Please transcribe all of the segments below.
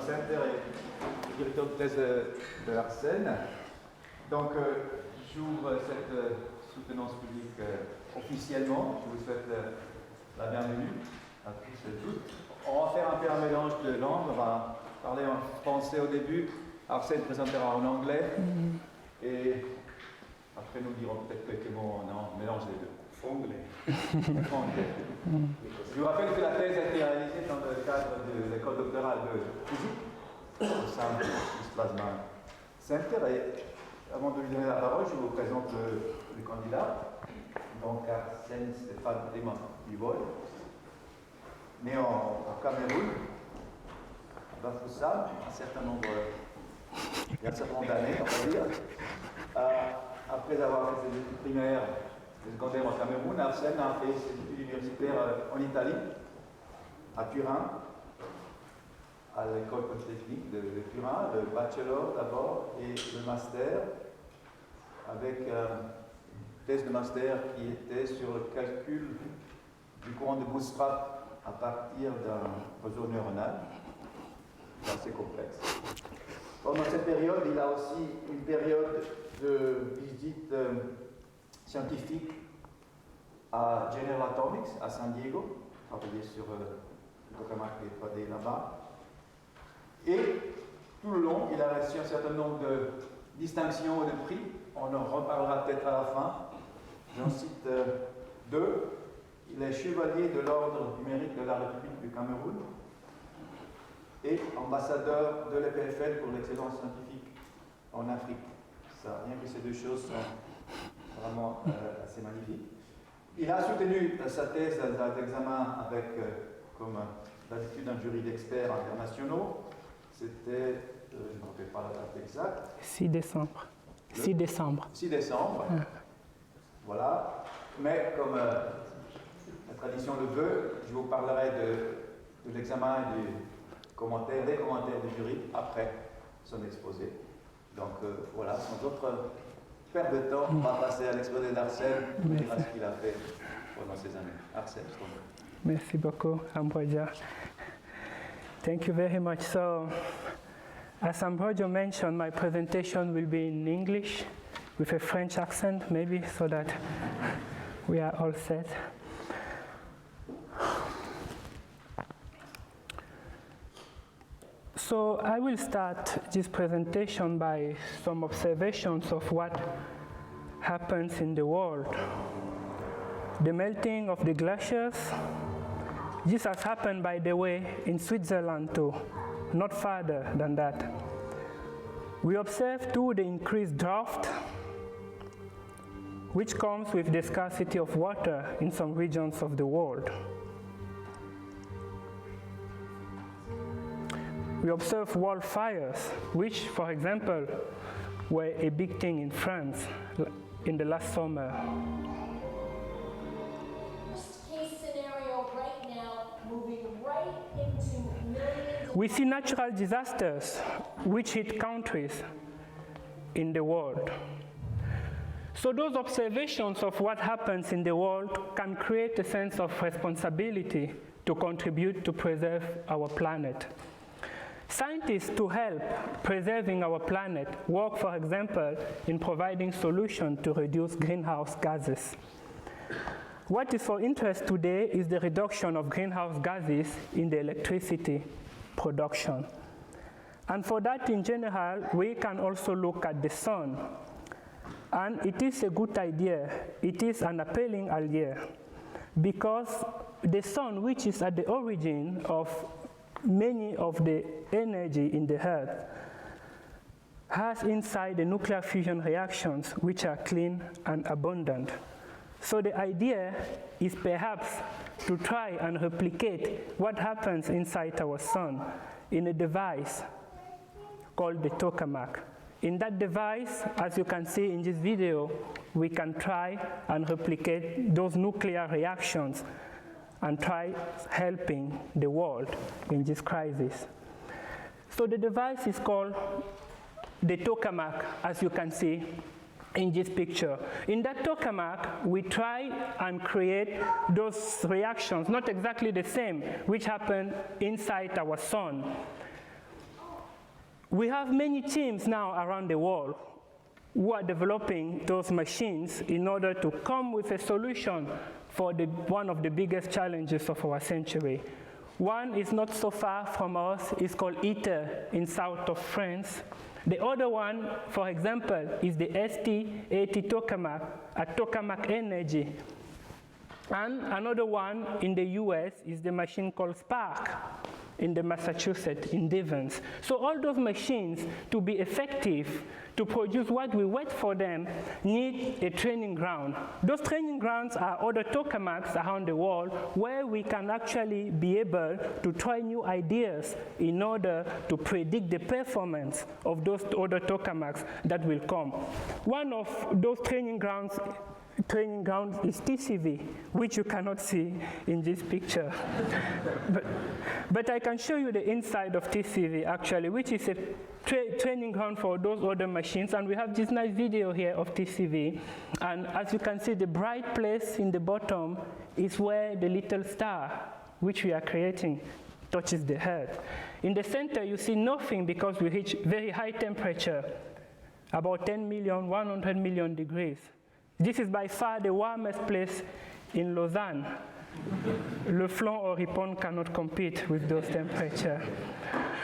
Center et directeur de thèse de Arsène. Donc, j'ouvre cette soutenance publique officiellement. Je vous souhaite la bienvenue à tous et toutes. On va faire un peu un mélange de langues. On va parler en français au début. Arsène présentera en anglais. Et après, nous dirons peut-être quelques mots en mélange des deux. Anglais. Je vous rappelle que la thèse a été réalisée dans le cadre de l'école doctorale de physique au sein du Plasma Center. Et avant de lui donner la parole, je vous présente le candidat. Donc, Arsene Tema Biwolé, né au Cameroun, à Bafoussam, un certain nombre d'années, on va dire. Après avoir fait ses études primaires et secondaires au Cameroun, Arsène a fait ses études universitaires en Italie, à Turin, à l'école polytechnique de Turin, le bachelor d'abord et le master, avec une thèse de master qui était sur le calcul du courant de bootstrap à partir d'un réseau neuronal. C'est assez complexe. Pendant cette période, il a aussi une période de visite scientifique à General Atomics, à San Diego, travaillé sur le tokamak et 3D là-bas. Et tout le long, il a reçu un certain nombre de distinctions et de prix. On en reparlera peut-être à la fin. J'en cite deux. Il est chevalier de l'ordre du mérite de la République du Cameroun et ambassadeur de l'EPFL pour l'excellence scientifique en Afrique. Ça, rien que ces deux choses sont vraiment assez magnifiques. Il a soutenu sa thèse d'examen avec, comme d'habitude, un jury d'experts internationaux. C'était, je ne me rappelle pas la date exacte. 6 décembre. 6 décembre. 6 décembre. Voilà. Mais comme la tradition le veut, je vous parlerai de l'examen et des commentaires du jury après son exposé. Donc voilà, sans autre perte de temps, on va passer à l'exposé d'Arsène, on verra ce qu'il a fait pendant ces années. Arsène, je t'en prie. Merci beaucoup, Ambrogio. Thank you very much. So, as Ambrogio mentioned, my presentation will be in English with a French accent, maybe, so that we are all set. So I will start this presentation by some observations of what happens in the world. The melting of the glaciers. This has happened, by the way, in Switzerland too, not farther than that. We observe too the increased drought, which comes with the scarcity of water in some regions of the world. We observe wildfires, which, for example, were a big thing in France in the last summer. Worst case scenario right now, moving right into millions. We see natural disasters which hit countries in the world. So those observations of what happens in the world can create a sense of responsibility to contribute to preserve our planet. Scientists, to help preserving our planet, work, for example, in providing solutions to reduce greenhouse gases. What is of interest today is the reduction of greenhouse gases in the electricity production. And for that, in general, we can also look at the sun. And it is a good idea. It is an appealing idea, because the sun, which is at the origin of many of the energy in the earth, has inside the nuclear fusion reactions which are clean and abundant. So the idea is perhaps to try and replicate what happens inside our sun in a device called the tokamak. In that device, as you can see in this video, we can try and replicate those nuclear reactions and try helping the world in this crisis. So the device is called the tokamak, as you can see in this picture. In that tokamak, we try and create those reactions, not exactly the same, which happen inside our sun. We have many teams now around the world who are developing those machines in order to come with a solution for one of the biggest challenges of our century. One is not so far from us. It's called ITER in south of France. The other one, for example, is the ST-80 tokamak at Tokamak Energy. And another one in the US is the machine called Spark in the Massachusetts, in Devons. So all those machines, to be effective, to produce what we wait for them, need a training ground. Those training grounds are other tokamaks around the world where we can actually be able to try new ideas in order to predict the performance of those other tokamaks that will come. One of those training grounds is TCV, which you cannot see in this picture. but I can show you the inside of TCV, actually, which is a training ground for those other machines. And we have this nice video here of TCV. And as you can see, the bright place in the bottom is where the little star, which we are creating, touches the Earth. In the center, you see nothing because we reach very high temperature, about 10 million, 100 million degrees. This is by far the warmest place in Lausanne. Le Flanc or Ripon cannot compete with those temperatures.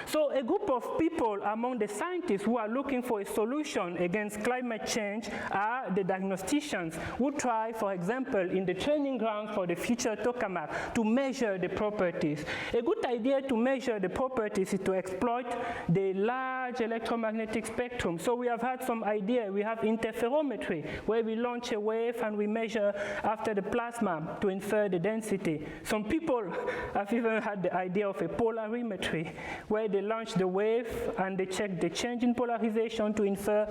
So a group of people among the scientists who are looking for a solution against climate change are the diagnosticians who try, for example, in the training ground for the future tokamak, to measure the properties. A good idea to measure the properties is to exploit the large electromagnetic spectrum. So we have had some idea. We have interferometry, where we launch a wave and we measure after the plasma to infer the density. Some people have even had the idea of a polarimetry, where they launch the wave and they check the change in polarization to infer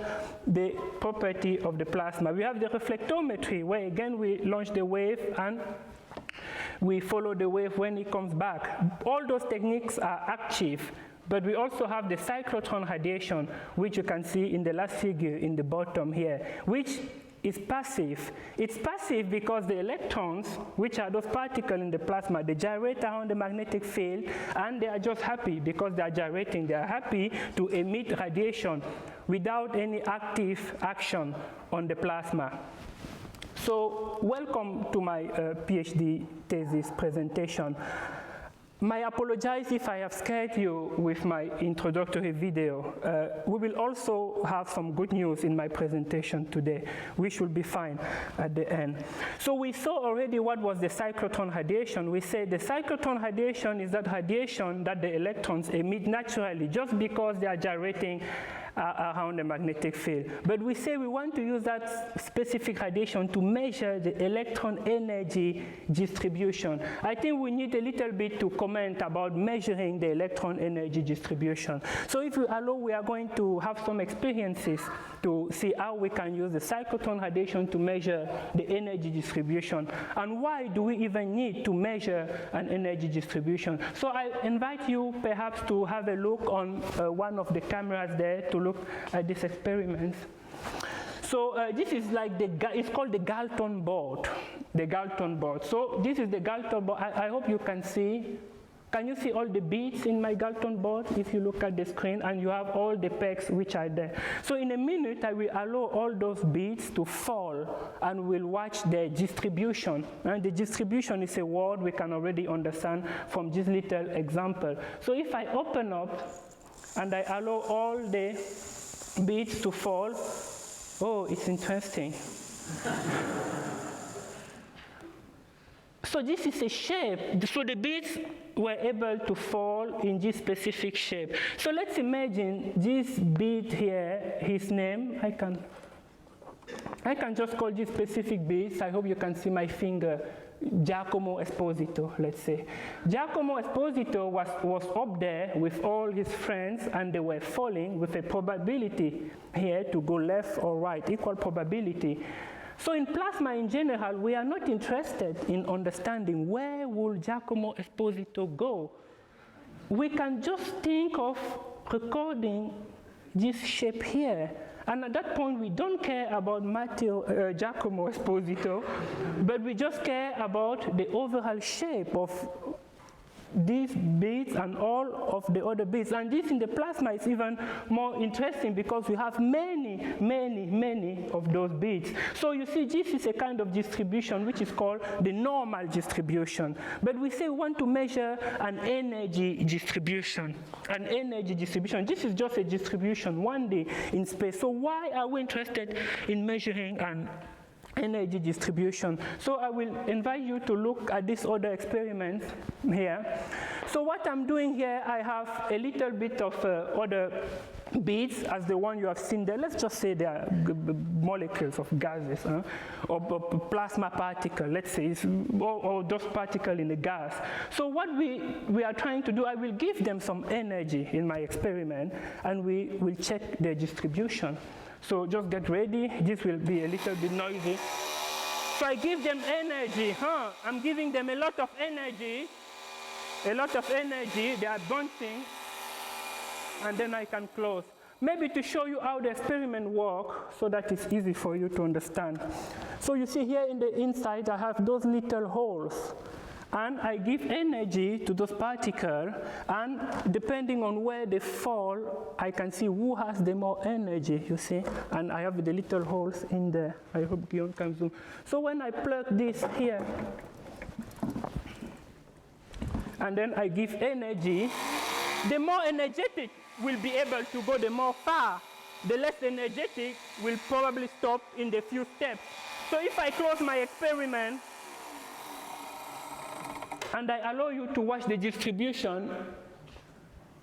the property of the plasma. We have the reflectometry, where again we launch the wave and we follow the wave when it comes back. All those techniques are active, but we also have the cyclotron radiation, which you can see in the last figure in the bottom here, which is passive. It's passive because the electrons, which are those particles in the plasma, they gyrate around the magnetic field, and they are just happy because they are gyrating. They are happy to emit radiation without any active action on the plasma. So welcome to my PhD thesis presentation. I apologize if I have scared you with my introductory video. We will also have some good news in my presentation today. We should be fine at the end. So we saw already what was the cyclotron radiation. We said the cyclotron radiation is that radiation that the electrons emit naturally just because they are gyrating around the magnetic field. But we say we want to use that specific radiation to measure the electron energy distribution. I think we need a little bit to comment about measuring the electron energy distribution. So if you allow, we are going to have some experiences to see how we can use the cyclotron radiation to measure the energy distribution. And why do we even need to measure an energy distribution? So I invite you perhaps to have a look on one of the cameras there to look at this experiment. So this is like it's called the Galton board. The Galton board. So this is the Galton board. I hope you can see. Can you see all the beads in my Galton board if you look at the screen, and you have all the pegs which are there. So in a minute, I will allow all those beads to fall, and we'll watch the distribution. And the distribution is a word we can already understand from this little example. So if I open up and I allow all the beads to fall, oh, it's interesting. So this is a shape. So the beads were able to fall in this specific shape. So let's imagine this bead here, his name, I can just call this specific beads. I hope you can see my finger. Giacomo Esposito, let's say. Giacomo Esposito was up there with all his friends, and they were falling with a probability here to go left or right, equal probability. So in plasma in general, we are not interested in understanding where will Giacomo Esposito go. We can just think of recording this shape here. And at that point, we don't care about Giacomo Esposito, but we just care about the overall shape of these beads and all of the other beads. And this in the plasma is even more interesting because we have many, many, many of those beads. So you see, this is a kind of distribution which is called the normal distribution. But we say we want to measure an energy distribution. An energy distribution. This is just a distribution one day in space. So why are we interested in measuring an energy distribution? So I will invite you to look at this other experiment here. So what I'm doing here, I have a little bit of other beads as the one you have seen there. Let's just say they are molecules of gases, or plasma particle, let's say, or just particle in the gas. So what we are trying to do, I will give them some energy in my experiment, and we will check their distribution. So just get ready. This will be a little bit noisy. So I give them energy. I'm giving them a lot of energy. A lot of energy. They are bouncing. And then I can close. Maybe to show you how the experiment works so that it's easy for you to understand. So you see here in the inside, I have those little holes. And I give energy to those particles, and depending on where they fall, I can see who has the more energy, you see? And I have the little holes in there. I hope Guillaume can zoom. So when I plug this here, and then I give energy, the more energetic will be able to go the more far. The less energetic will probably stop in the few steps. So if I close my experiment, and I allow you to watch the distribution,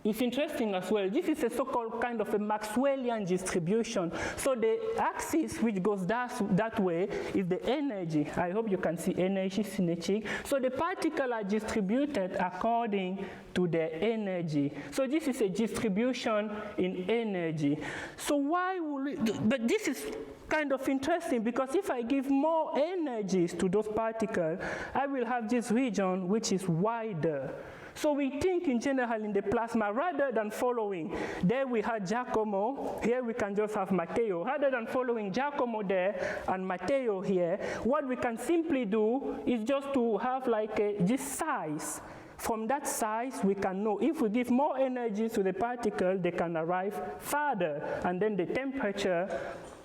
it's interesting as well. This is a so-called kind of a Maxwellian distribution. So the axis which goes that way is the energy. I hope you can see energy synergic. So the particles are distributed according to their energy. So this is a distribution in energy. So why will we, but this is kind of interesting because if I give more energies to those particles, I will have this region which is wider. So we think in general in the plasma rather than following. There we had Giacomo, here we can just have Matteo. Rather than following Giacomo there and Matteo here, what we can simply do is just to have like this size. From that size, we can know if we give more energy to the particle, they can arrive farther, and then the temperature,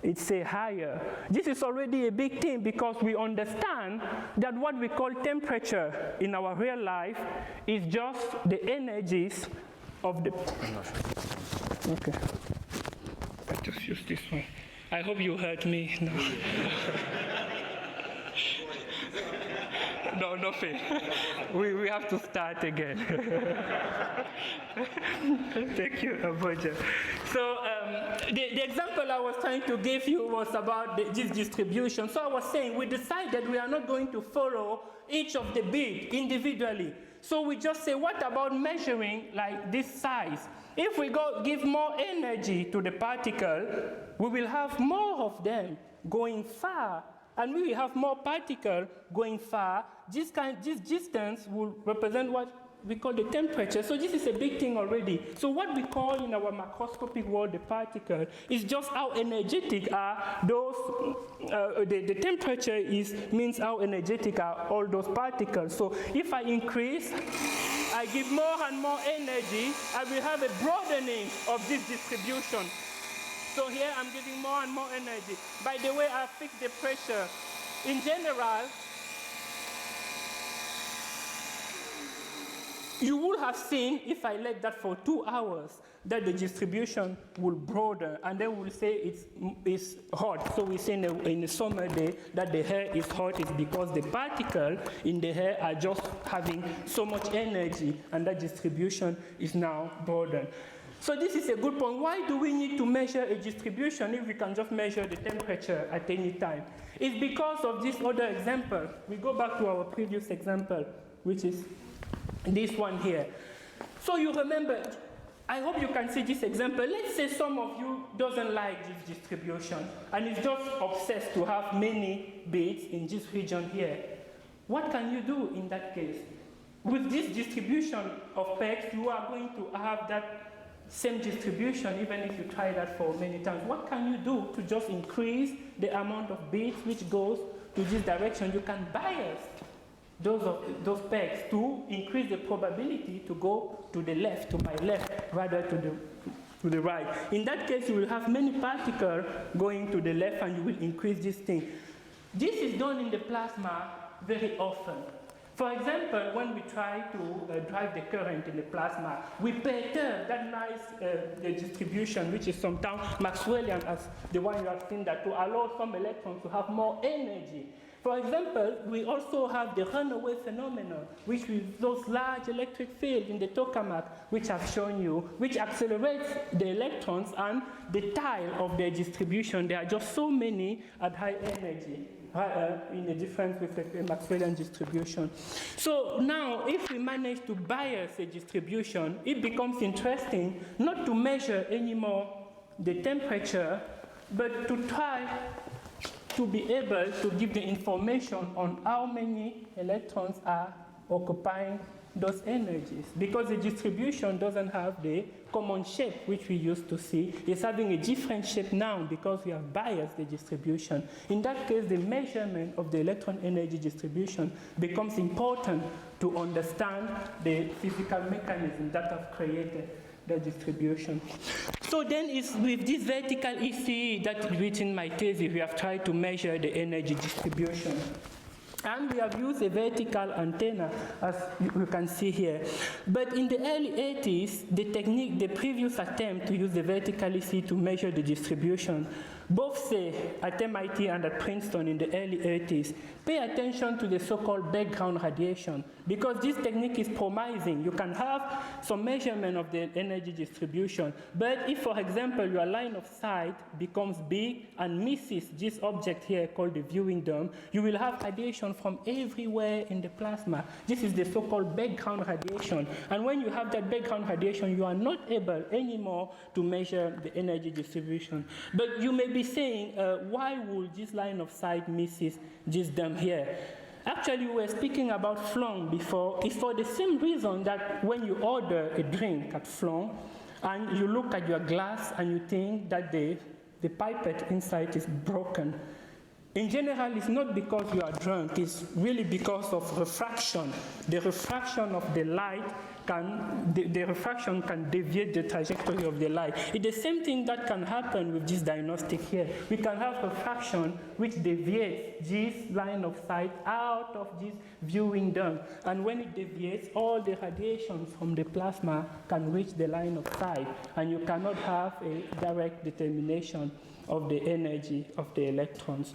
it's higher. This is already a big thing because we understand that what we call temperature in our real life is just the energies of the... Okay. Let's just use this one. I hope you heard me. No. No, nothing. We have to start again. Thank you, Ambrogio. So the example I was trying to give you was about this distribution. So I was saying we decided we are not going to follow each of the beads individually. So we just say, what about measuring like this size? If we give more energy to the particle, we will have more of them going far. And we will have more particles going far. This distance will represent what we call the temperature. So this is a big thing already. So what we call in our macroscopic world the particle is just how energetic are those, the temperature means how energetic are all those particles. So if I increase, I give more and more energy, I will have a broadening of this distribution. So here I'm giving more and more energy. By the way, I fix the pressure. In general, you would have seen, if I let that for 2 hours, that the distribution will broaden, and then we'll say it's hot. So we say in a summer day that the hair is hot is because the particles in the hair are just having so much energy, and that distribution is now broadened. So this is a good point. Why do we need to measure a distribution if we can just measure the temperature at any time? It's because of this other example. We go back to our previous example, which is this one here. So you remember, I hope you can see this example. Let's say some of you doesn't like this distribution and is just obsessed to have many beads in this region here. What can you do in that case? With this distribution of pegs, you are going to have that same distribution even if you try that for many times. What can you do to just increase the amount of beads which goes to this direction? You can bias those pegs to increase the probability to go to the left, to my left, rather to the right. In that case, you will have many particles going to the left and you will increase this thing. This is done in the plasma very often. For example, when we try to drive the current in the plasma, we perturb that nice the distribution, which is sometimes Maxwellian, as the one you have seen, that to allow some electrons to have more energy. For example, we also have the runaway phenomenon, which is those large electric fields in the tokamak, which I've shown you, which accelerates the electrons and the tile of their distribution. There are just so many at high energy. In the difference with the Maxwellian distribution. So now, if we manage to bias a distribution, it becomes interesting not to measure anymore the temperature, but to try to be able to give the information on how many electrons are occupying those energies. Because the distribution doesn't have the common shape which we used to see. It's having a different shape now because we have biased the distribution. In that case, the measurement of the electron energy distribution becomes important to understand the physical mechanism that have created the distribution. So then it's with this vertical ECE that within my thesis we have tried to measure the energy distribution. And we have used a vertical antenna, as you can see here. But in the early 80s, the previous attempt to use the vertical ECE to measure the distribution, both say at MIT and at Princeton in the early 80s, pay attention to the so-called background radiation, because this technique is promising. You can have some measurement of the energy distribution, but if, for example, your line of sight becomes big and misses this object here called the viewing dome, you will have radiation from everywhere in the plasma. This is the so-called background radiation. And when you have that background radiation, you are not able anymore to measure the energy distribution. But you may be saying, why would this line of sight misses this dome here? Actually, we were speaking about Flon before. It's for the same reason that when you order a drink at Flon, and you look at your glass and you think that the pipette inside is broken, in general, it's not because you are drunk, it's really because of refraction. The refraction of the light the refraction can deviate the trajectory of the light. It's the same thing that can happen with this diagnostic here. We can have refraction which deviates this line of sight out of this viewing dome. And when it deviates, all the radiation from the plasma can reach the line of sight, and you cannot have a direct determination of the energy of the electrons.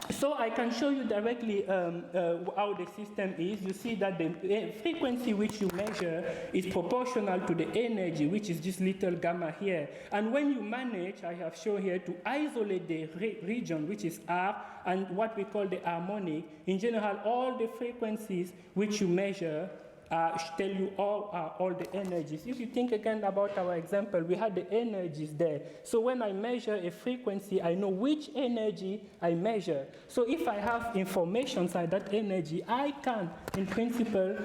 So I can show you directly how the system is. You see that the frequency which you measure is proportional to the energy, which is this little gamma here. And when you manage, I have shown here, to isolate the region, which is R, and what we call the harmonic, in general, all the frequencies which you measure tell you all the energies. If you think again about our example, we had the energies there. So when I measure a frequency, I know which energy I measure. So if I have information inside that energy, I can, in principle,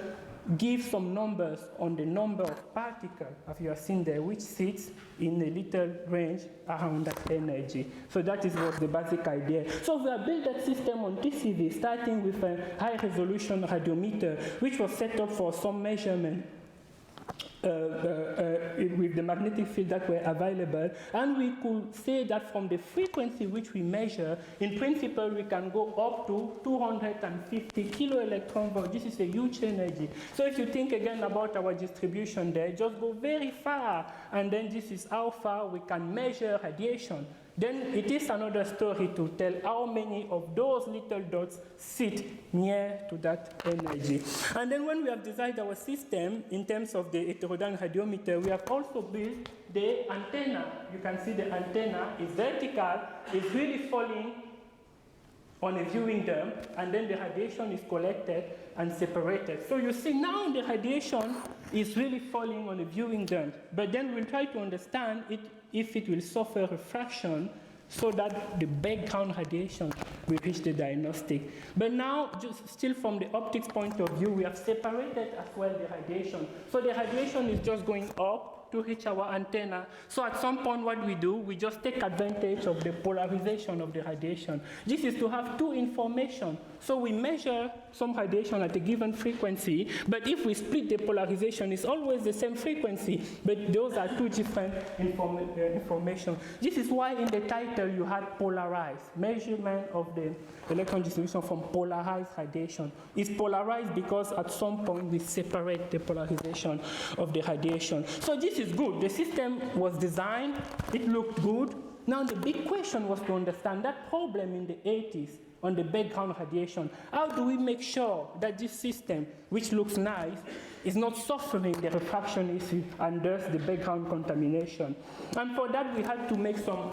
give some numbers on the number of particles, as you have seen there, which sits in a little range around that energy. So that is what the basic idea. So we have built that system on TCV, starting with a high-resolution radiometer, which was set up for some measurement with the magnetic field that were available, and we could say that from the frequency which we measure, in principle, we can go up to 250 kilo-electron volts. This is a huge energy. So if you think again about our distribution there, just go very far, and then this is how far we can measure radiation. Then it is another story to tell how many of those little dots sit near to that energy. And then when we have designed our system in terms of the heterodyne radiometer, we have also built the antenna. You can see the antenna is vertical, it's really falling on a viewing dome, and then the radiation is collected and separated. So you see now the radiation is really falling on a viewing dome, but then we'll try to understand if it will suffer refraction so that the background radiation will reach the diagnostic. But now, just still from the optics point of view, we have separated as well the radiation. So the radiation is just going up to reach our antenna. So at some point what we do, we just take advantage of the polarization of the radiation. This is to have two information. So we measure some radiation at a given frequency, but if we split the polarization, it's always the same frequency, but those are two different information. This is why in the title you had polarized, measurement of the electron distribution from polarized radiation. It's polarized because at some point we separate the polarization of the radiation. So this is good. The system was designed, it looked good. Now the big question was to understand that problem in the 80s on the background radiation. How do we make sure that this system, which looks nice, is not suffering the refraction issue and thus the background contamination? And for that we had to make some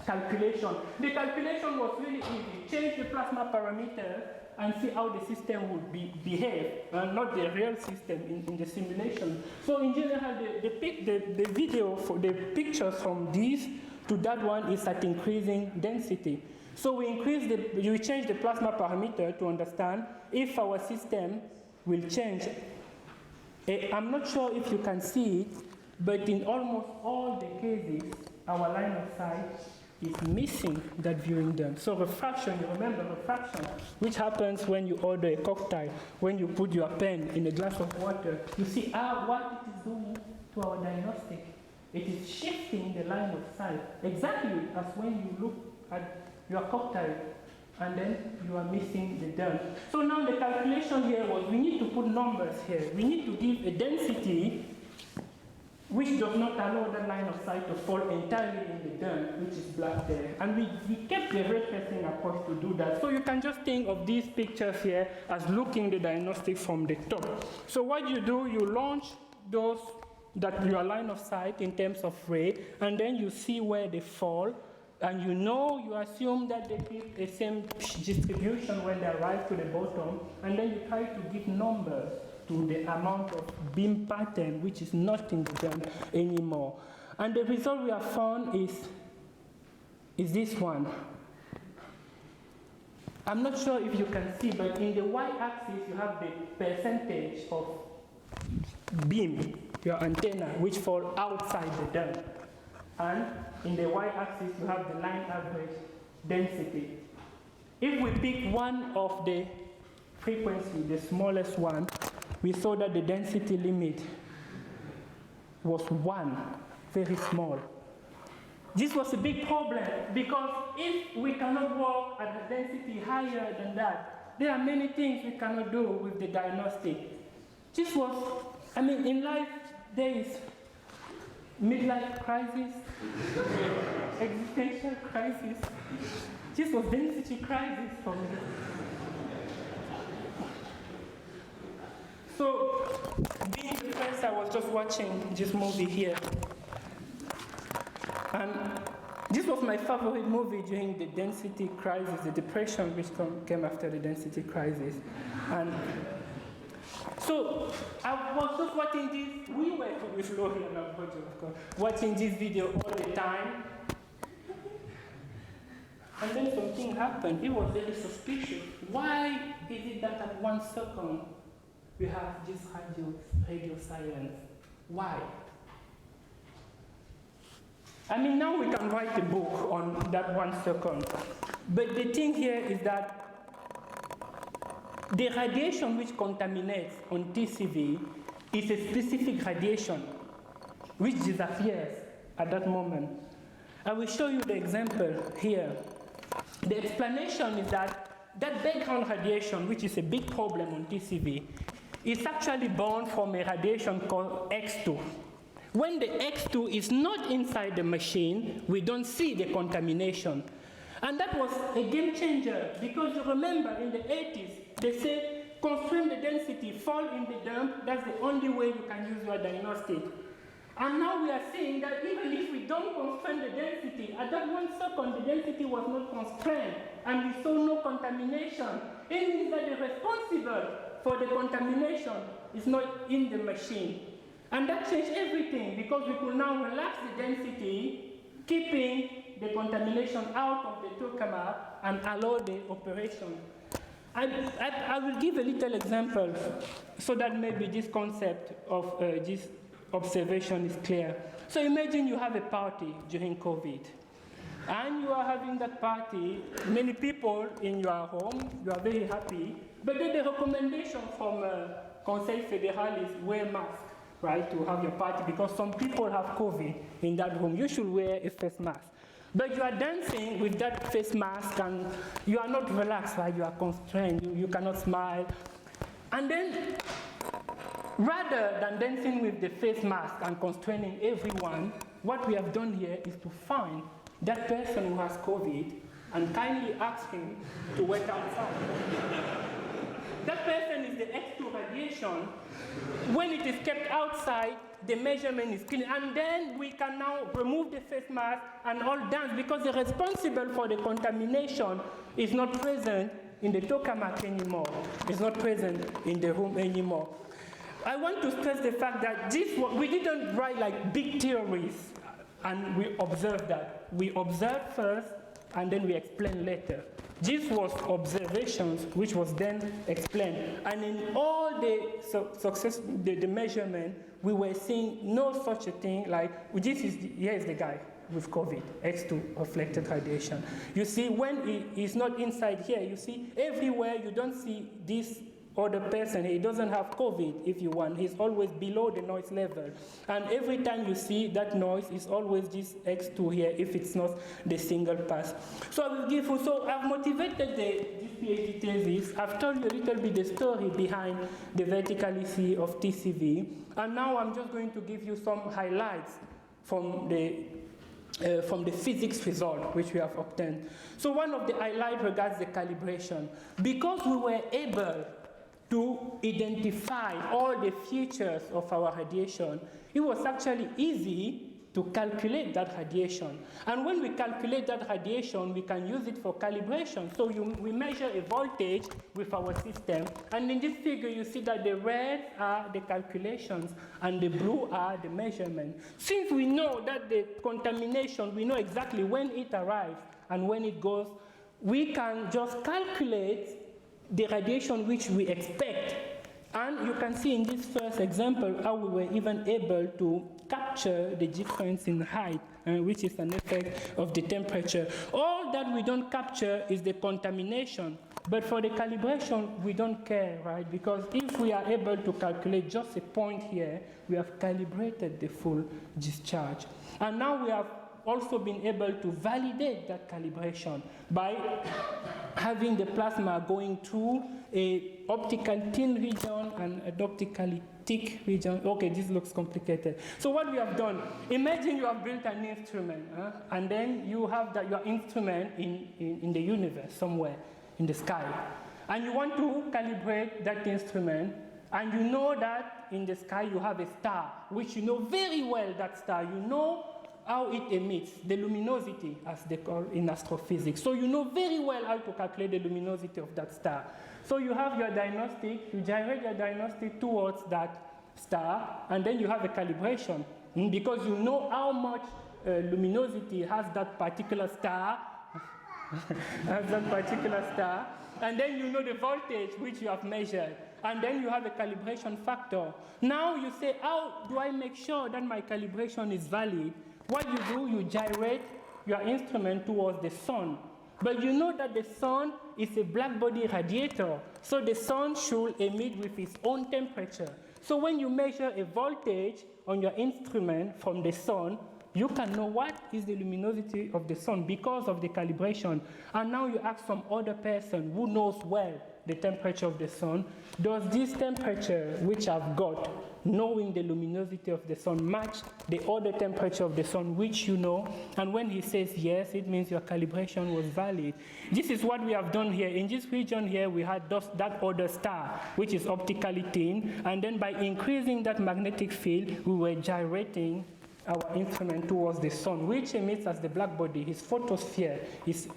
calculation. The calculation was really easy. Change the plasma parameter and see how the system would behave, not the real system in the simulation. So in general, the video, for the pictures from this to that one is at increasing density. So we change the plasma parameter to understand if our system will change. I'm not sure if you can see it, but in almost all the cases, our line of sight is missing that viewing dome. So refraction, you remember refraction, which happens when you order a cocktail, when you put your pen in a glass of water, you see what it is doing to our diagnostic. It is shifting the line of sight, exactly as when you look at your cocktail and then you are missing the dome. So now the calculation here was we need to put numbers here. We need to give a density which does not allow the line of sight to fall entirely in the dome, which is black there. And we kept the red testing approach to do that. So you can just think of these pictures here as looking the diagnostic from the top. So what you do, you launch those that your line of sight in terms of ray, and then you see where they fall, and you assume that they give the same distribution when they arrive to the bottom, and then you try to give numbers to the amount of beam pattern which is not in the dome anymore. And the result we have found is this one. I'm not sure if you can see, but in the y-axis you have the percentage of beam, your antenna, which fall outside the dome. And in the y-axis you have the line average density. If we pick one of the frequency, the smallest one, we saw that the density limit was 1, very small. This was a big problem because if we cannot work at a density higher than that, there are many things we cannot do with the diagnostic. This was, in life there is midlife crisis, existential crisis. This was density crisis for me. So, being depressed, I was just watching this movie here. And this was my favorite movie during the density crisis, the depression which came after the density crisis. And so, I was just watching this, we were with Laurie and Ambrogio, of course, watching this video all the time. And then something happened. It was very suspicious. Why is it that at 1 second, we have this radio silence? Why? Now we can write a book on that 1 second. But the thing here is that the radiation which contaminates on TCV is a specific radiation which disappears at that moment. I will show you the example here. The explanation is that background radiation, which is a big problem on TCV, is actually born from a radiation called X2. When the X2 is not inside the machine, we don't see the contamination. And that was a game changer, because you remember in the 80s, they said, constrain the density, fall in the dump, that's the only way you can use your diagnostic. And now we are seeing that even if we don't constrain the density, at that 1 second the density was not constrained, and we saw no contamination. It means that the responsible for the contamination is not in the machine. And that changed everything, because we could now relax the density, keeping the contamination out of the tokamak and allow the operation. I will give a little example so that maybe this concept of this observation is clear. So imagine you have a party during COVID, and you are having that party, many people in your home, you are very happy, but then the recommendation from Conseil Fédéral is wear mask, right, to have your party, because some people have COVID in that room. You should wear a face mask. But you are dancing with that face mask, and you are not relaxed, right? You are constrained, you cannot smile. And then, rather than dancing with the face mask and constraining everyone, what we have done here is to find that person who has COVID and kindly ask him to wait outside. That person is the X2 radiation. When it is kept outside, the measurement is clean. And then we can now remove the face mask and all dance, because the responsible for the contamination is not present in the tokamak anymore. It's not present in the room anymore. I want to stress the fact that we didn't write like big theories and we observed that. We observed first and then we explain later. This was observations which was then explained. And in all the measurement, we were seeing no such a thing like, here is the guy with COVID, X2 reflected radiation. You see, when he's not inside here, you see everywhere you don't see this other person. He doesn't have COVID, if you want. He's always below the noise level. And every time you see that noise, it's always this X2 here, if it's not the single pass. So I will give you, so I've motivated this PhD thesis. I've told you a little bit the story behind the verticality of TCV. And now I'm just going to give you some highlights from the physics result which we have obtained. So one of the highlights regards the calibration. Because we were able to identify all the features of our radiation, it was actually easy to calculate that radiation. And when we calculate that radiation, we can use it for calibration. So we measure a voltage with our system, and in this figure you see that the red are the calculations and the blue are the measurements. Since we know that the contamination, we know exactly when it arrives and when it goes, we can just calculate the radiation which we expect. And you can see in this first example how we were even able to capture the difference in height, which is an effect of the temperature. All that we don't capture is the contamination. But for the calibration, we don't care, right? Because if we are able to calculate just a point here, we have calibrated the full discharge. And now we have also been able to validate that calibration by having the plasma going through an optical thin region and an optically thick region. Okay, this looks complicated. So what we have done, imagine you have built an instrument, and then you have your instrument in the universe somewhere in the sky. And you want to calibrate that instrument, and you know that in the sky you have a star, which you know very well that star. You know how it emits, the luminosity, as they call in astrophysics. So you know very well how to calculate the luminosity of that star. So you have your diagnostic, you gyrate your diagnostic towards that star, and then you have a calibration, because you know how much luminosity has that particular star, and then you know the voltage which you have measured, and then you have a calibration factor. Now you say, how do I make sure that my calibration is valid? What you do, you gyrate your instrument towards the sun. But you know that the sun is a black body radiator, so the sun should emit with its own temperature. So when you measure a voltage on your instrument from the sun, you can know what is the luminosity of the sun because of the calibration. And now you ask some other person who knows well the temperature of the sun, does this temperature which I've got, knowing the luminosity of the sun, match the other temperature of the sun which you know? And when he says yes, it means your calibration was valid. This is what we have done here. In this region here, we had that other star, which is optically thin, and then by increasing that magnetic field, we were gyrating our instrument towards the sun, which emits as the black body. His photosphere is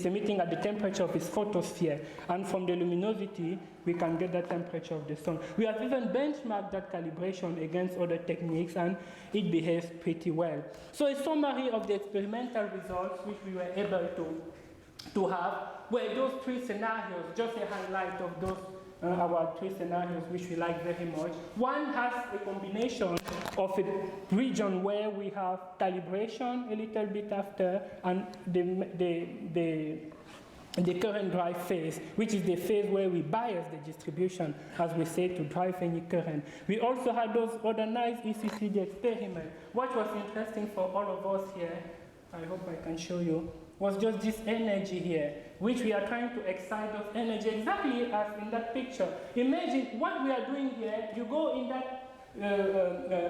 emitting at the temperature of his photosphere, and from the luminosity, we can get the temperature of the sun. We have even benchmarked that calibration against other techniques, and it behaves pretty well. So a summary of the experimental results which we were able to have were those three scenarios, just a highlight of those our three scenarios, which we like very much. One has a combination of a region where we have calibration a little bit after, and the current drive phase, which is the phase where we bias the distribution, as we say, to drive any current. We also had those other nice ECCD experiments. What was interesting for all of us here, I hope I can show you, was just this energy here, which we are trying to excite those energy exactly as in that picture. Imagine what we are doing here. You go in that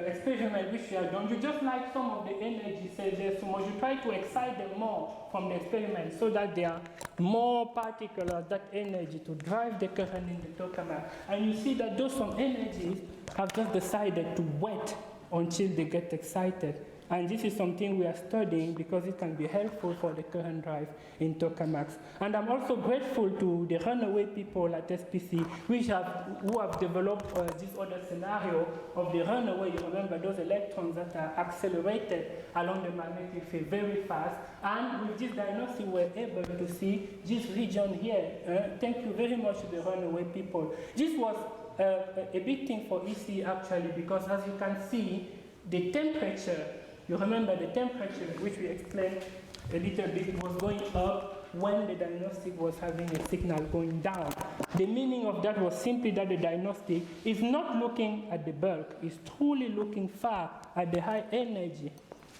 experiment which we have done, you just like some of the energy, say there's so much, you try to excite them more from the experiment so that there are more particles of that energy to drive the current in the tokamak. And you see that those some energies have just decided to wait until they get excited. And this is something we are studying because it can be helpful for the current drive in tokamaks. And I'm also grateful to the runaway people at SPC who have developed this other scenario of the runaway. You remember those electrons that are accelerated along the magnetic field very fast. And with this diagnosis, we're able to see this region here. Thank you very much to the runaway people. This was a big thing for EC actually, because as you can see, the temperature, you remember the temperature, which we explained a little bit, was going up when the diagnostic was having a signal going down. The meaning of that was simply that the diagnostic is not looking at the bulk, it's truly looking far at the high energy.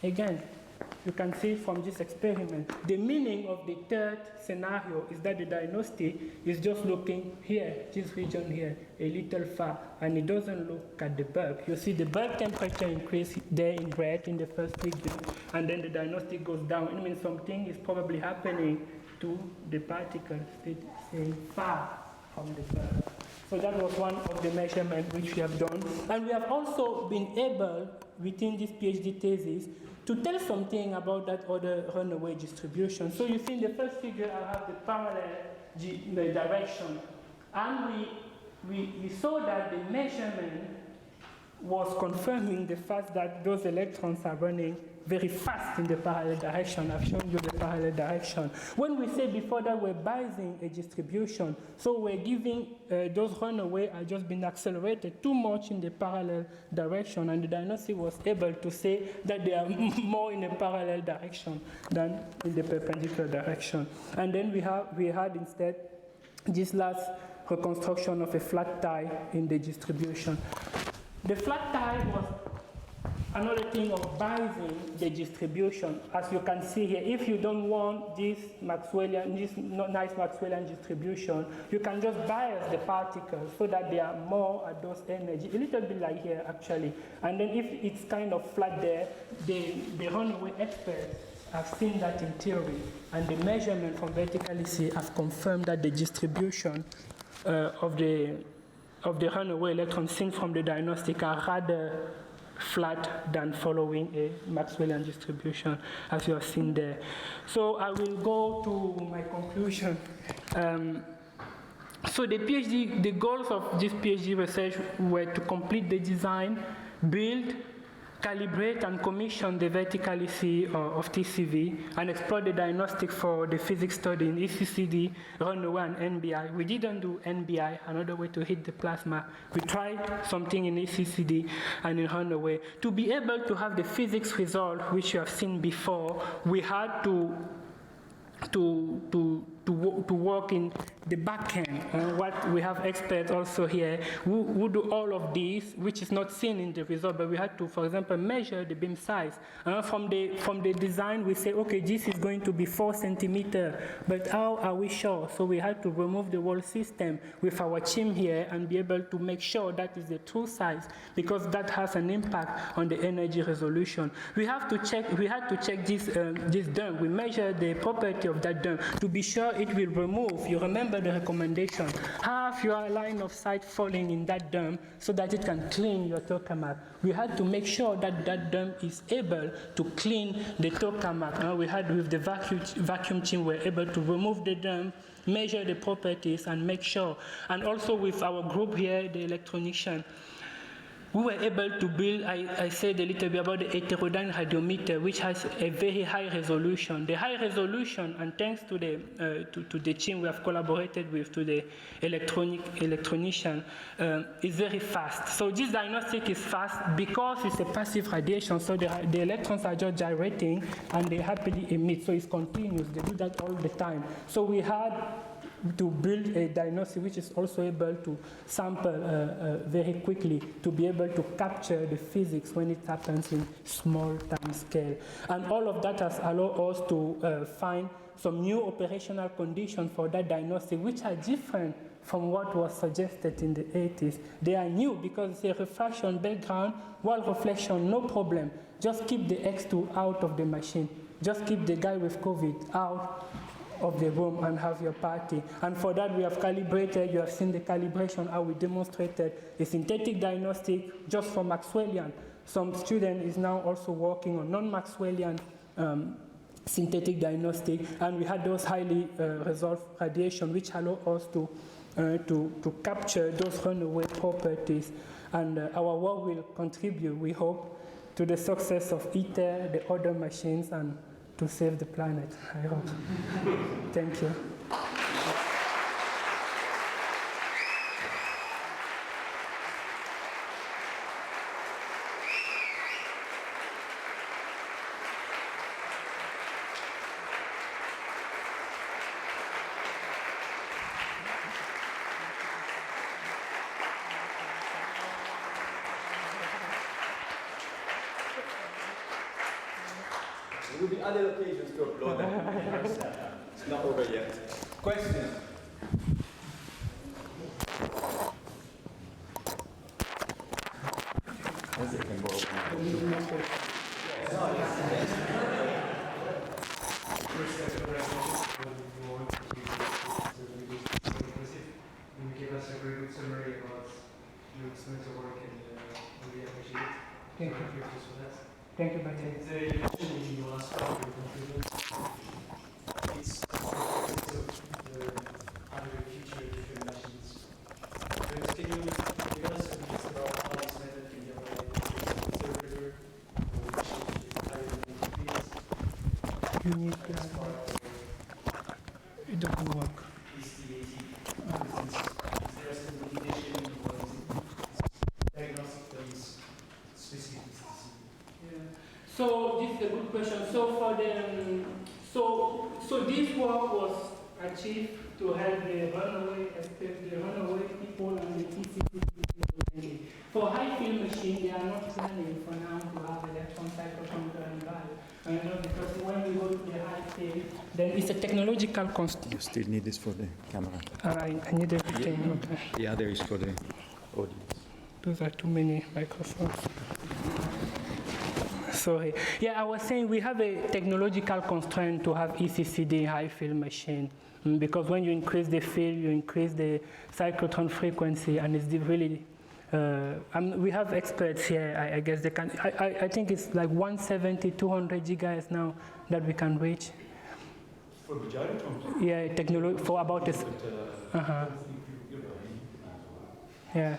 Again, you can see from this experiment, the meaning of the third scenario is that the diagnostic is just looking here, this region here, a little far, and it doesn't look at the bulk. You see the bulk temperature increase there in red in the first region, and then the diagnostic goes down. It means something is probably happening to the particles, staying far from the bulk. So that was one of the measurements which we have done. And we have also been able, within this PhD thesis, to tell something about that other runaway distribution. So you see in the first figure, I have the parallel direction. And we saw that the measurement was confirming the fact that those electrons are running very fast in the parallel direction. I've shown you the parallel direction. When we say before that we're biasing a distribution, so we're giving those runaway are just being accelerated too much in the parallel direction, and the diagnostic was able to say that they are more in a parallel direction than in the perpendicular direction. And then we had instead this last reconstruction of a flat tie in the distribution. The flat tie was another thing of biasing the distribution. As you can see here, if you don't want this nice Maxwellian distribution, you can just bias the particles so that they are more at those energy, a little bit like here actually. And then if it's kind of flat there, the runaway experts have seen that in theory, and the measurement from vertical EC have confirmed that the distribution of the runaway electrons seen from the diagnostic are rather flat than following a Maxwellian distribution, as you have seen there. So I will go to my conclusion. So the goals of this PhD research were to complete the design, build, calibrate and commission the vertical EC of TCV, and explore the diagnostic for the physics study in ECCD, runaway, and NBI. We didn't do NBI, another way to hit the plasma. We tried something in ECCD and in runaway. To be able to have the physics result, which you have seen before, we had to work in the back end. What we have experts also here who do all of these, which is not seen in the result, but we had to, for example, measure the beam size. From the design, we say, okay, this is going to be 4 centimeters, but how are we sure? So we had to remove the whole system with our chim here and be able to make sure that is the true size, because that has an impact on the energy resolution. We had to check this dome. We measured the property of that dome to be sure it will remove. You remember the recommendation. Have your line of sight falling in that dome so that it can clean your tokamak. We had to make sure that that dome is able to clean the tokamak. We had with the vacuum chim, we're able to remove the dome, measure the properties, and make sure. And also with our group here, the electronician, we were able to build, I said a little bit about the heterodyne radiometer, which has a very high resolution. The high resolution, and thanks to the team we have collaborated with, to the electronician, is very fast. So this diagnostic is fast because it's a passive radiation, so the electrons are just gyrating and they happily emit, so it's continuous. They do that all the time. So we had to build a diagnostic which is also able to sample very quickly, to be able to capture the physics when it happens in small time scale. And all of that has allowed us to find some new operational conditions for that diagnostic, which are different from what was suggested in the 80s. They are new because it's a refraction background, while reflection, no problem. Just keep the X2 out of the machine. Just keep the guy with COVID out of the room and have your party. And for that we have calibrated, you have seen the calibration, how we demonstrated a synthetic diagnostic just for Maxwellian. Some student is now also working on non-Maxwellian synthetic diagnostic, and we had those highly resolved radiation which allow us to capture those runaway properties. And our work will contribute, we hope, to the success of ITER, the other machines, and to save the planet, I hope. Thank you. There will be other occasions to upload them. It's not over yet. Questions? You gave us a very good summary about your experience of work, and we really appreciate it. Thank you. Thank you, Bate. You mentioned in your last part of your contribution, it's the other future different machines. But can you give us a bit about how this method can be applied to interpreter or machines with higher fields? You need it doesn't work. Is there some limitation or is it diagnostic that is specific? So this is a good question. So for the so this work was achieved to help the runaway people and the TCP people. For high field machine, they are not planning for now to have electron cyclotron going by. Because when we go to the high field, then it's a technological constraint. You still need this for the camera. I need everything. Okay. The other is for the audience. Those are too many microphones. Sorry. Yeah, I was saying we have a technological constraint to have ECCD high field machine, because when you increase the field, you increase the cyclotron frequency, and it's really. We have experts here. I guess they can. I think it's like 170, 200 gigahertz now that we can reach. For the gyrotron? Yeah, technology for about this. Yeah.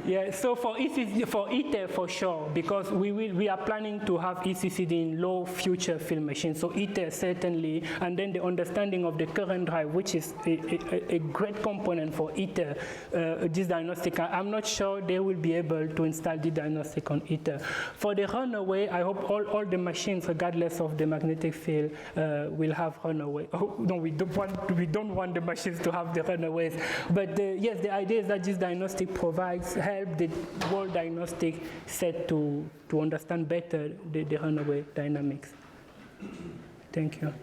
Yeah, so for ECCD, for ITER for sure, because we are planning to have ECCD in low future field machines. So ITER certainly, and then the understanding of the current drive, which is a great component for ITER, this diagnostic. I'm not sure they will be able to install the diagnostic on ITER. For the runaway, I hope all the machines, regardless of the magnetic field, will have runaway. Oh, no, we don't want the machines to have the runaways. But yes, the idea is that this diagnostic provides help the world diagnostic set to understand better the runaway dynamics. Thank you.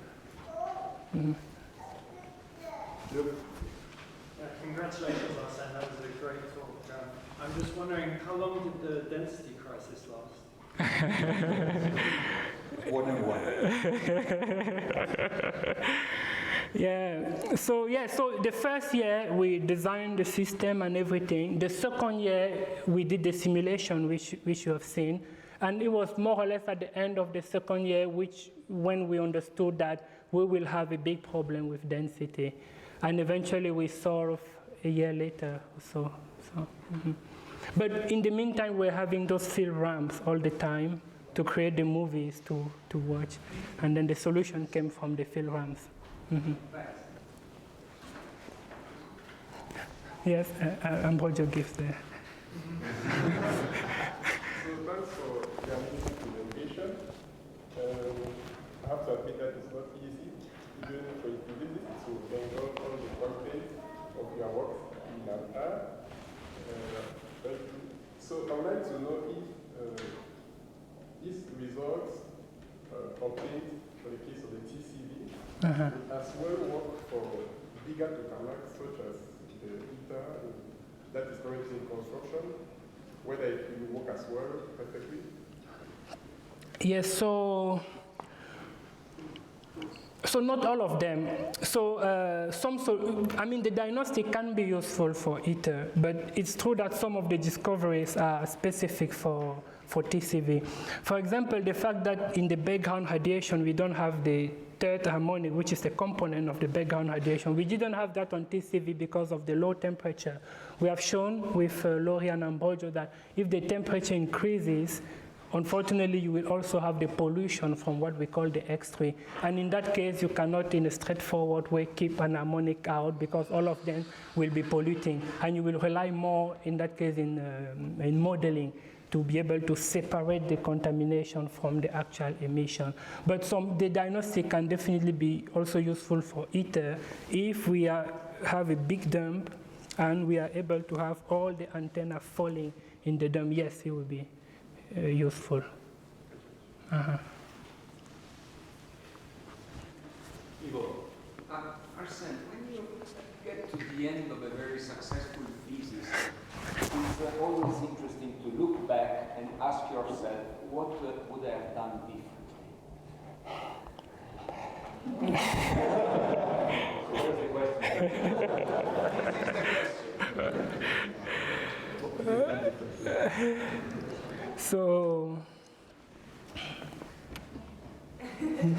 Congratulations, Arsene. That was a great talk. I'm just wondering, how long did the density crisis last? One and one. Yeah. So the first year we designed the system and everything. The second year we did the simulation, which you have seen, and it was more or less at the end of the second year, when we understood that we will have a big problem with density, and eventually we solved a year later or so. But in the meantime, we're having those field ramps all the time to create the movies to watch. And then the solution came from the field ramps. Yes, Ambrogio gives the... So thanks for the amazing presentation. I have to admit that it's not easy, even for you to visit, to enroll all the content of your work in Alta. So I would like to know if these results obtained for the case of the TCV as well work for bigger tokamaks such as the ITER that is currently in construction, whether it will work as well perfectly? Yes, so not all of them. So I mean, the diagnostic can be useful for ITER, but it's true that some of the discoveries are specific for TCV. For example, the fact that in the background radiation we don't have the third harmonic, which is a component of the background radiation. We didn't have that on TCV because of the low temperature. We have shown with Laurie and Ambrogio that if the temperature increases, unfortunately, you will also have the pollution from what we call the X-ray. And in that case, you cannot, in a straightforward way, keep an harmonic out because all of them will be polluting. And you will rely more, in that case, in modeling to be able to separate the contamination from the actual emission. But the diagnostic can definitely be also useful for ITER if we have a big dump and we are able to have all the antenna falling in the dump. Yes, it will be useful. Arsene, when you get to the end of a very successful thesis, it's always interesting to look back and ask yourself, what would I have done differently? Where's the question? So, you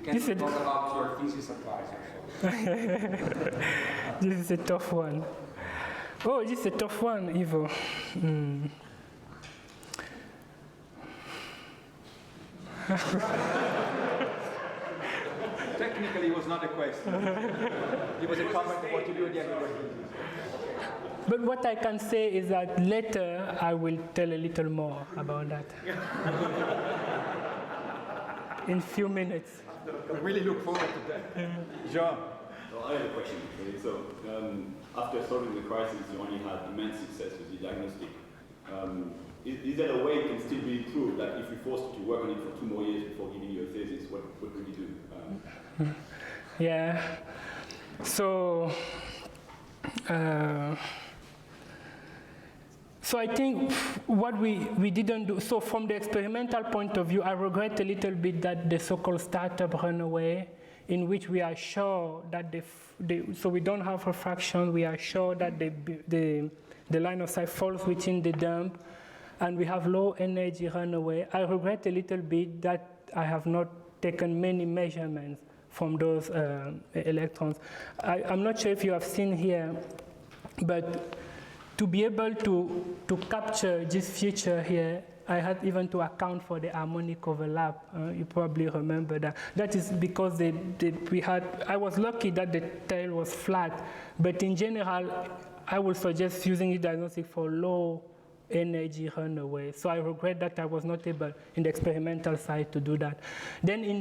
can talk about your thesis advisor. This is a tough one. Oh, this is a tough one, Ivo. Technically, it was not a question. It was a comment on what to do at the end of the thesis. But what I can say is that later I will tell a little more about that. In a few minutes. I really look forward to that. Jean. So I have a question for you. So after solving the crisis, you only had immense success with the diagnostic. Is there a way it can still be improved? Like if we forced you to work on it for 2 more years before giving you a thesis, what would you do? Yeah. So I think what we didn't do, so from the experimental point of view, I regret a little bit that the so-called startup runaway, in which we are sure that so we don't have refraction, we are sure that the line of sight falls within the dump, and we have low energy runaway. I regret a little bit that I have not taken many measurements from those electrons. I'm not sure if you have seen here, but to be able to capture this feature here, I had even to account for the harmonic overlap. You probably remember that. That is because I was lucky that the tail was flat, but in general, I would suggest using the diagnostic for low energy runaway. So I regret that I was not able in the experimental side to do that. Then in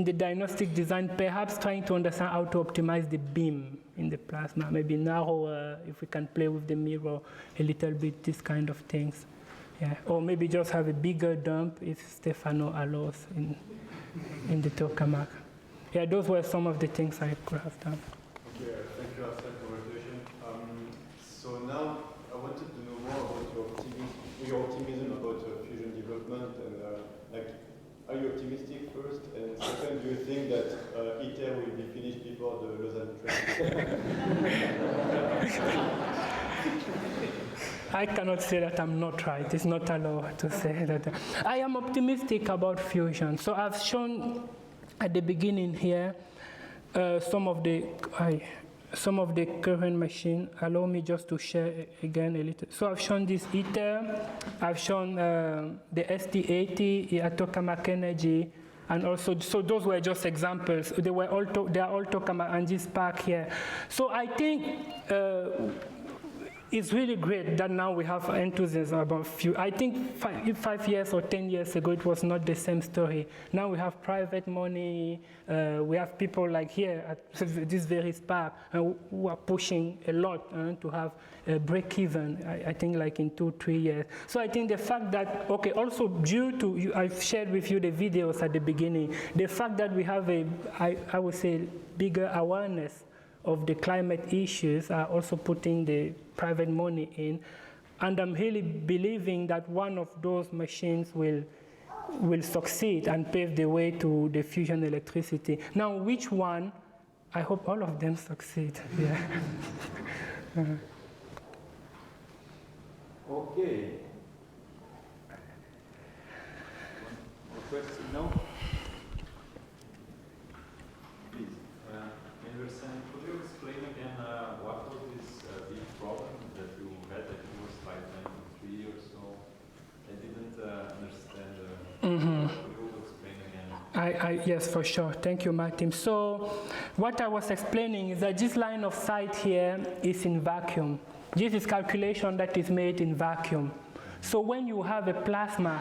the diagnostic design, perhaps trying to understand how to optimize the beam in the plasma, maybe narrower, if we can play with the mirror a little bit, these kind of things. Yeah. Or maybe just have a bigger dump if Stefano allows in the tokamak. Yeah, those were some of the things I could have done. Okay, thank you, Arsene, for your presentation. So now I wanted to know more about your optimism about fusion development and are you optimistic first? And second, do you think that ITER will be finished before the Lausanne Treaty? I cannot say that I'm not right. It's not allowed to say that. I am optimistic about fusion. So I've shown at the beginning here some of the current machine. Allow me just to share again a little. So I've shown this ITER, I've shown the ST80, the tokamak energy, and also, so those were just examples. They are all tokamak and this Spark here. So I think it's really great that now we have enthusiasm about few. I think 5 years or 10 years ago, it was not the same story. Now we have private money. We have people like here at this very Spark who are pushing a lot to have a break even, I think like in 2-3 years. So I think the fact that, okay, also due to, I've shared with you the videos at the beginning, the fact that we have I would say, bigger awareness of the climate issues are also putting the private money in. And I'm really believing that one of those machines will succeed and pave the way to the fusion electricity. Now, which one? I hope all of them succeed. Yeah. Okay. One question? No? Please. Arsene, could you explain again what was this big problem that you had? I think it was by 93 or so. I didn't understand. Could you explain again? Yes, for sure. Thank you, Martin. So what I was explaining is that this line of sight here is in vacuum. This is calculation that is made in vacuum. So when you have a plasma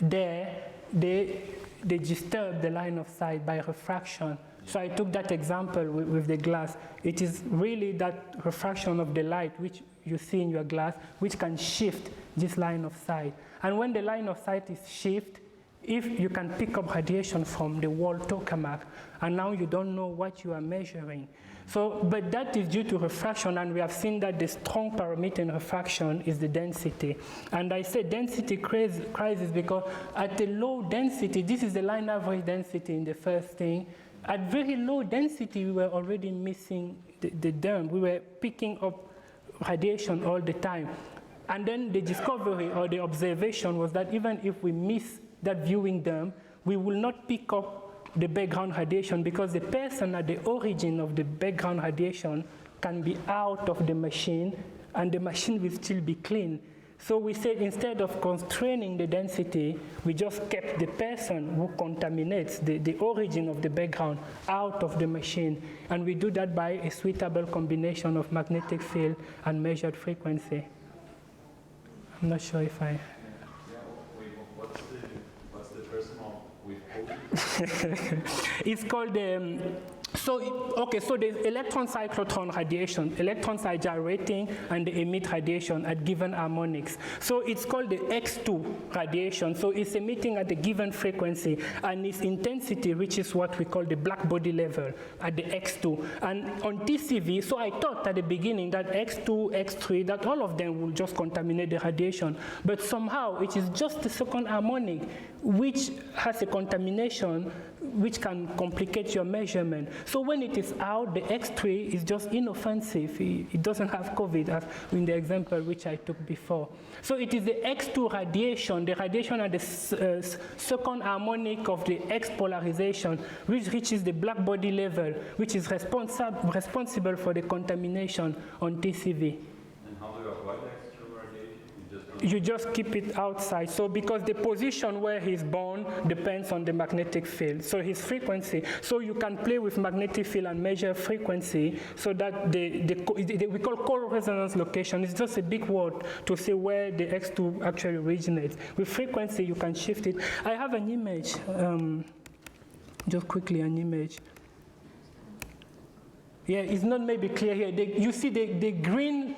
there, they disturb the line of sight by refraction. So I took that example with the glass. It is really that refraction of the light which you see in your glass, which can shift this line of sight. And when the line of sight is shifted, if you can pick up radiation from the wall tokamak, and now you don't know what you are measuring. So, but that is due to refraction, and we have seen that the strong parameter in refraction is the density. And I say density crisis because at the low density, this is the line average density in the first thing. At very low density, we were already missing the dome. We were picking up radiation all the time. And then the discovery or the observation was that even if we miss that viewing dome, we will not pick up the background radiation because the person at the origin of the background radiation can be out of the machine and the machine will still be clean. So we said instead of constraining the density, we just kept the person who contaminates the origin of the background out of the machine. And we do that by a suitable combination of magnetic field and measured frequency. I'm not sure if I... Yeah, wait, what's the person with hope? It's called so the electron cyclotron radiation. Electrons are gyrating and they emit radiation at given harmonics. So it's called the X2 radiation. So it's emitting at a given frequency and its intensity reaches what we call the black body level at the X2. And on TCV, so I thought at the beginning that X2, X3, that all of them will just contaminate the radiation. But somehow it is just the second harmonic which has a contamination which can complicate your measurement. So when it is out, the X3 is just inoffensive. It doesn't have COVID, as in the example which I took before. So it is the X2 radiation, the radiation at the second harmonic of the X polarization, which reaches the black body level, which is responsible for the contamination on TCV. And how do you avoid the extra radiation? You just keep it outside. So because the position where he's born depends on the magnetic field. So his frequency, so you can play with magnetic field and measure frequency so that we call core resonance location. It's just a big word to say where the X2 actually originates. With frequency, you can shift it. I have an image, just quickly an image. Yeah, it's not maybe clear here. You see the green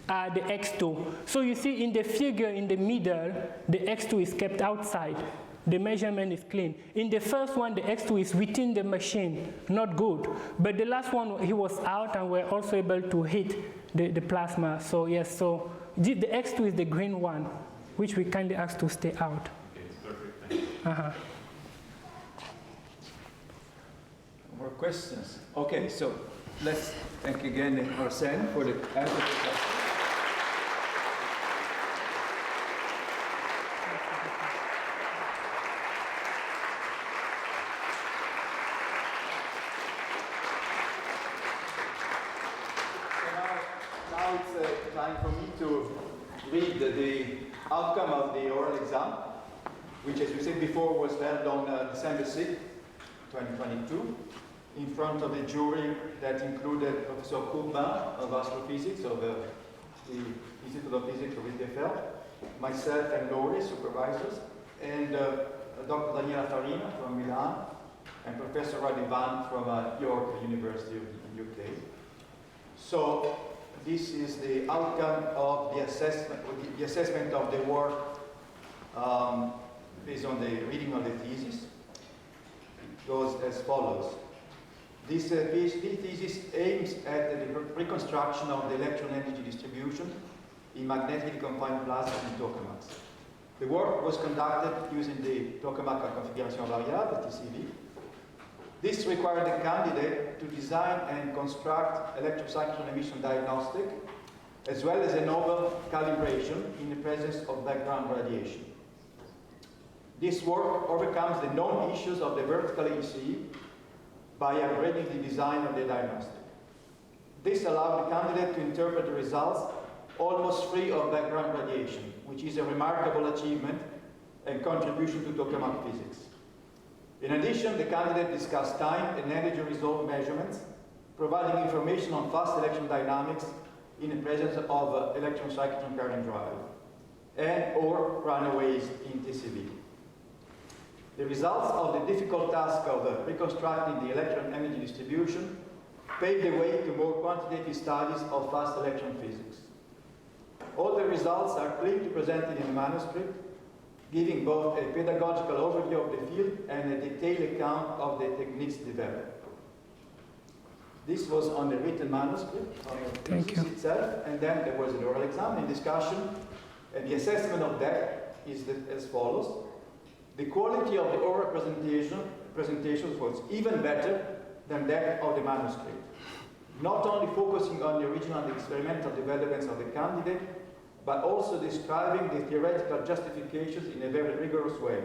the X2. So you see in the figure in the middle, the X2 is kept outside. The measurement is clean. In the first one, the X2 is within the machine, not good. But the last one, he was out and we're also able to hit the plasma. So yes, so the X2 is the green one, which we kindly ask to stay out. Okay, it's perfect. Thank you. More questions? Okay, so let's thank again Arsene for the answer. now it's time for me to read the outcome of the oral exam, which, as we said before, was held on December 6th, 2022, in front of a jury that included Professor Courbin of astrophysics of the Institute of Physics of ITFL, myself and Laurie, supervisors, and Dr. Daniela Farina from Milan, and Professor Radivan from York University in the UK. So this is the outcome of the assessment of the work based on the reading of the thesis. It goes as follows. This PhD thesis aims at the reconstruction of the electron energy distribution in magnetically confined plasmas and tokamaks. The work was conducted using the tokamak configuration variable, TCV. This required the candidate to design and construct electrocyclone emission diagnostic, as well as a novel calibration in the presence of background radiation. This work overcomes the known issues of the vertical ECE by upgrading the design of the diagnostic. This allowed the candidate to interpret the results almost free of background radiation, which is a remarkable achievement and contribution to tokamak physics. In addition, the candidate discussed time and energy resolve measurements, providing information on fast electron dynamics in the presence of electron cyclotron current drive, and or runaways in TCV. The results of the difficult task of reconstructing the electron energy distribution paved the way to more quantitative studies of fast electron physics. All the results are clearly presented in the manuscript, giving both a pedagogical overview of the field and a detailed account of the techniques developed. This was on the written manuscript of the thesis itself, and then there was an oral exam and discussion, and the assessment of that is as follows. The quality of the oral presentations was even better than that of the manuscript, not only focusing on the original and experimental developments of the candidate, but also describing the theoretical justifications in a very rigorous way,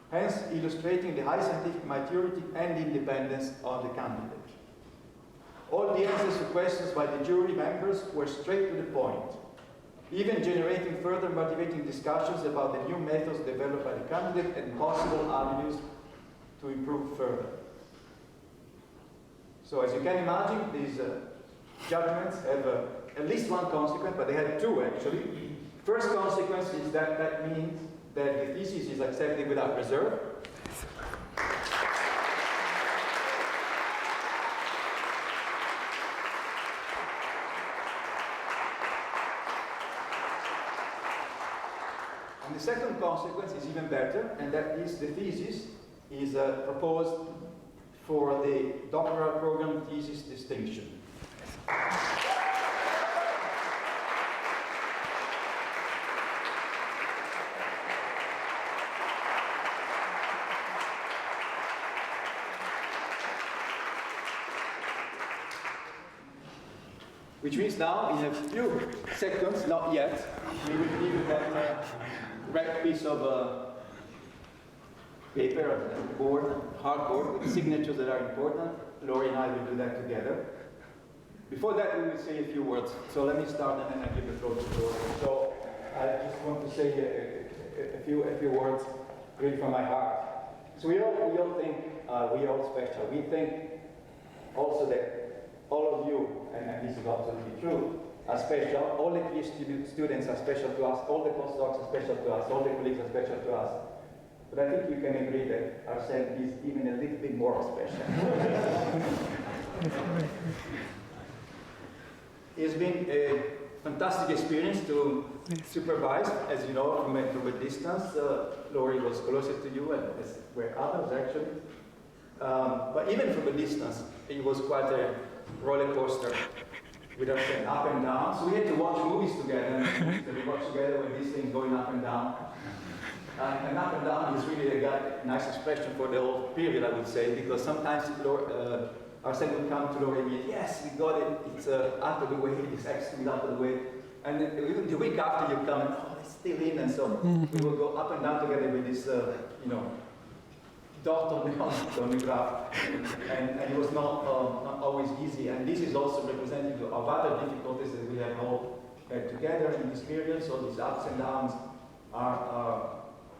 hence illustrating the high scientific maturity and independence of the candidate. All the answers to questions by the jury members were straight to the point, even generating further motivating discussions about the new methods developed by the candidate and possible avenues to improve further. So as you can imagine, these judgments have at least one consequence, but they have two actually. First consequence is that means that the thesis is accepted without reserve. And the second consequence is even better, and that is the thesis is proposed for the doctoral program thesis distinction. Which means now, in a few seconds, not yet, we will give you that red piece of paper, board, hardboard, with signatures that are important. Laurie and I will do that together. Before that, we will say a few words. So let me start, and then I give the floor to Laurie. So I just want to say a few words, really from my heart. So we all think we are all special. We think also that all of you, and this is absolutely true, are special. All the PhD students are special to us. All the postdocs are special to us. All the colleagues are special to us. But I think you can agree that Arsène is even a little bit more special. It's been a fantastic experience to supervise, as you know, from a distance. Laurie was closer to you, and as were others actually. But even from a distance, it was quite a roller coaster with Arsène, up and down. So we had to watch movies together, and we watched together with these things going up and down. And up and down is really a nice expression for the whole period, I would say, because sometimes Arsène would come to Laurie and say, yes, we got it, it's out of the way, this X is out of the way. And then even the week after you come, and oh, it's still in, and so we will go up and down together with this, dot on the graph, and it was not always easy. And this is also representative of other difficulties that we have all had together in this period. So these ups and downs are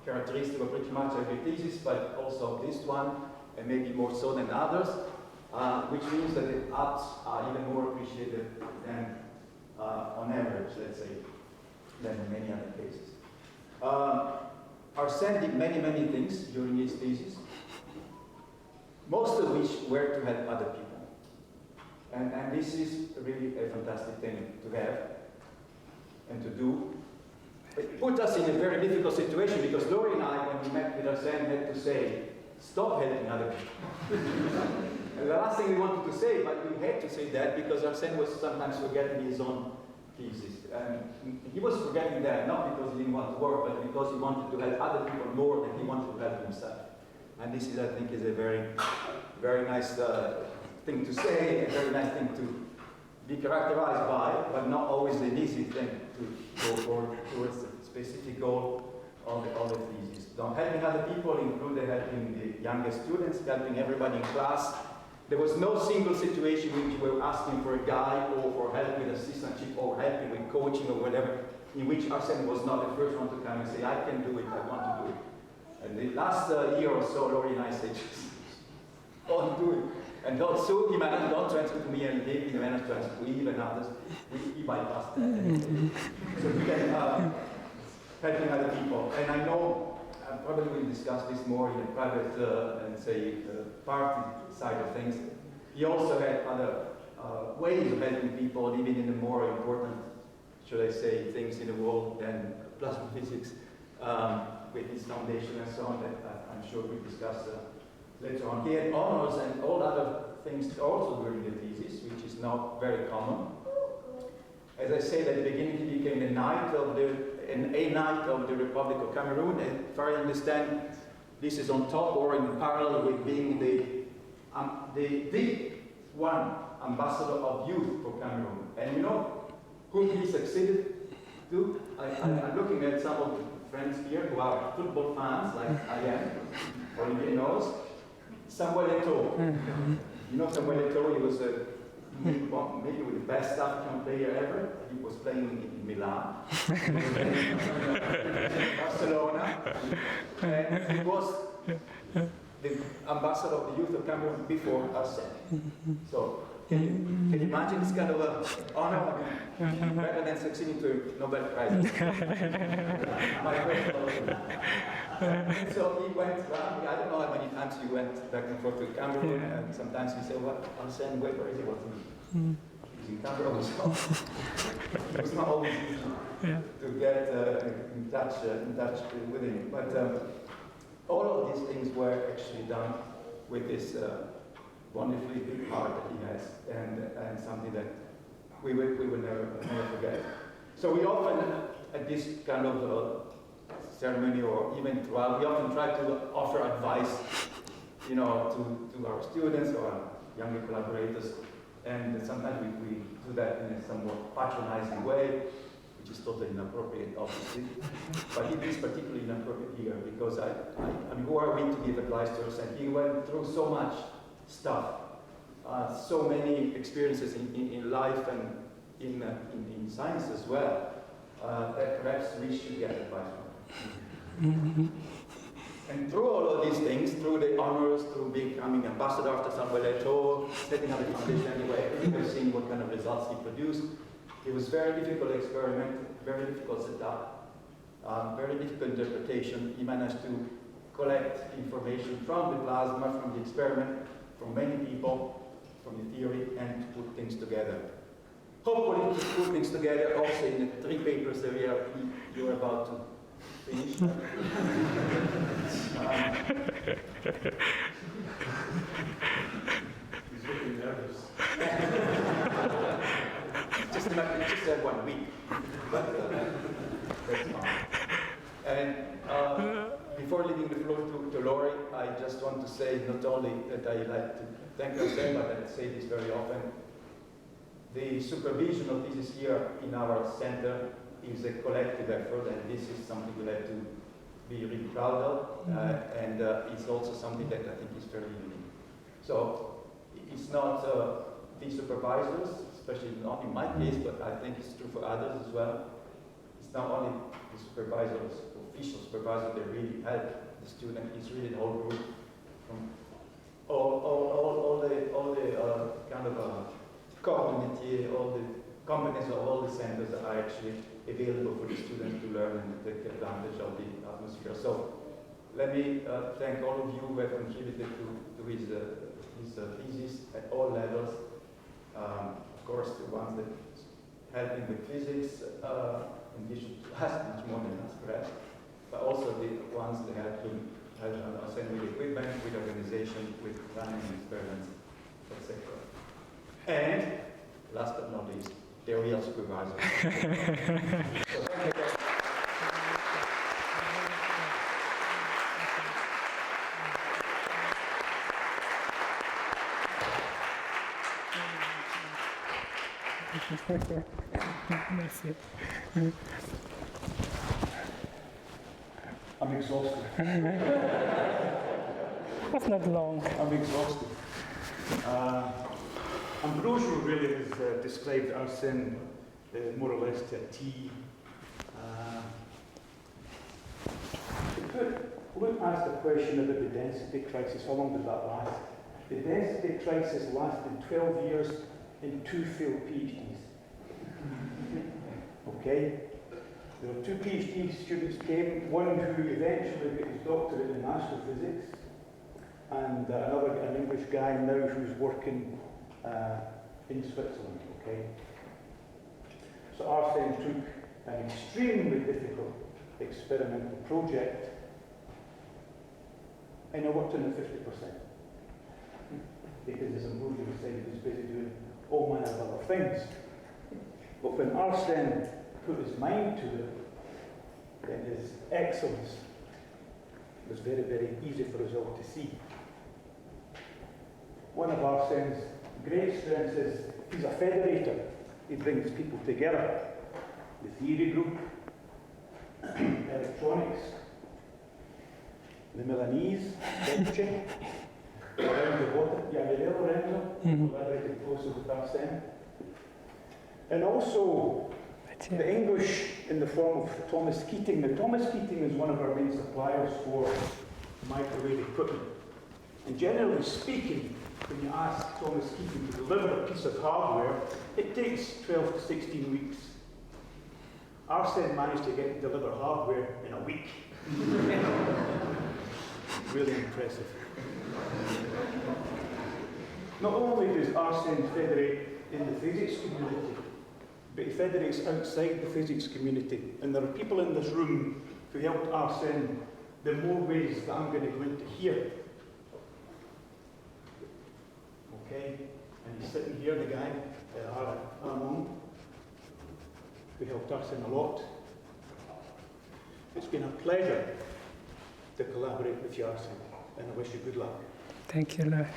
characteristic of pretty much every thesis, but also this one, and maybe more so than others, which means that the ups are even more appreciated than on average, let's say, than in many other cases. Arsene did many things during his thesis, most of which were to help other people. And this is really a fantastic thing to have and to do. It put us in a very difficult situation because Laurie and I, when we met with Arsene, had to say, stop helping other people. And the last thing we wanted to say, but we had to say that because Arsene was sometimes forgetting his own thesis. And he was forgetting that, not because he didn't want to work, but because he wanted to help other people more than he wanted to help himself. And this is, I think, is a very nice thing to say, a very nice thing to be characterized by, but not always an easy thing to go towards a specific goal of the thesis. So helping other people included helping the younger students, helping everybody in class. There was no single situation in which we were asking for a guide or for help with assistantship or helping with coaching or whatever, in which Arsene was not the first one to come and say, I can do it, I want to do it. And the last year or so, Laurie and I said, just don't do it. And so he managed, don't transfer to me, and maybe he managed to transfer to Eve and others. He bypassed that. So we can helping other people. And I know, I probably will discuss this more in a private and say party side of things. He also had other ways of helping people, even in the more important, should I say, things in the world than plasma physics, with his foundation and so on, that I'm sure we'll discuss later on. He had honors and all other things also during the thesis, which is not very common. As I said at the beginning, he became a knight of the Republic of Cameroon, and if I understand, this is on top or in parallel with being the one ambassador of youth for Cameroon. And you know who he succeeded to? I'm looking at some of the friends here who are football fans, like I am. Olivier knows. Samuel Eto'o. You know Samuel Eto'o, he was maybe the best African player ever. He was playing in Milan, Barcelona, and he was the ambassador of the youth of Cameroon before Arsene. So can you imagine this kind of honor? Better than succeeding to a Nobel Prize. My question. And so he went around, I don't know how many times he went back and forth to Cameroon, and sometimes he said, what, Arsene, where is he? He's in Cameroon, so it was not always easy to get in touch with him. But all of these things were actually done with this wonderfully big heart that he has, and something that we will never forget. So we often, at this kind of ceremony or even throughout, we often try to offer advice, you know, to our students or our younger collaborators, and sometimes we do that in a somewhat patronizing way, which is totally inappropriate, obviously. But it is particularly inappropriate here because I mean, who are we to give advice to us? And he went through so much stuff, so many experiences in life and in science as well, that perhaps we should get advice from. And through all of these things, through the honors, through becoming ambassador after Samuel Eto'o, setting up the foundation anyway, we've seen what kind of results he produced. It was very difficult experiment, very difficult setup, very difficult interpretation. He managed to collect information from the plasma, from the experiment, from many people, from the theory, and to put things together. Hopefully to put things together also in the 3 papers that you're about to finish. He's looking nervous. just 1 week, but that's fine. And before leaving the floor to Laurie, I just want to say not only that I like to thank Arsene, but I say this very often. The supervision of this here in our center is a collective effort, and this is something we like to be really proud of, and it's also something that I think is fairly unique. So it's not the supervisors, especially not in my case, but I think it's true for others as well. It's not only the supervisors, official supervisors that really help the student, it's really the whole group from all the kind of community, all the companies of all the centers that are actually available for the students to learn and take advantage of the atmosphere. So let me thank all of you who have contributed to his thesis at all levels. Of course, the ones that helping with physics, in addition to us, much more than us perhaps, but also the ones that help him Arsène with equipment, with organization, with running experiments, etc. And last but not least, the real supervisor. So thank you guys. Merci. I'm exhausted. That's not long. I'm exhausted. Ambrogio really has described Arsène more or less to a T. Luke asked a question about the density crisis. How long did that last? The density crisis lasted 12 years and 2 failed PhDs. Okay? There were 2 PhD students came, one who eventually got his doctorate in astrophysics, and an English guy now who's working in Switzerland, okay? So Arsène took an extremely difficult experimental project, and I worked on it 50%. Because as Ambrogio said, he was busy doing all manner of other things. But when Arsène put his mind to it, then his excellence was very, very easy for us all to see. One of Arsène's great strengths is he's a federator. He brings people together. The theory group, electronics, the Milanese, Belgium, around the water, Lorenzo, collaborated closely with Arsène. And also the English in the form of Thomas Keating. Now, Thomas Keating is one of our main suppliers for microwave equipment. And generally speaking, when you ask Thomas Keating to deliver a piece of hardware, it takes 12 to 16 weeks. Arsène managed to deliver hardware in a week. Really impressive. Not only does Arsène federate in the physics community, but he federates outside the physics community. And there are people in this room who helped Arsène in more ways that I'm going to go into here. Okay? And he's sitting here, the guy, Armand, who helped Arsène a lot. It's been a pleasure to collaborate with you, Arsène, and I wish you good luck. Thank you, Laurie.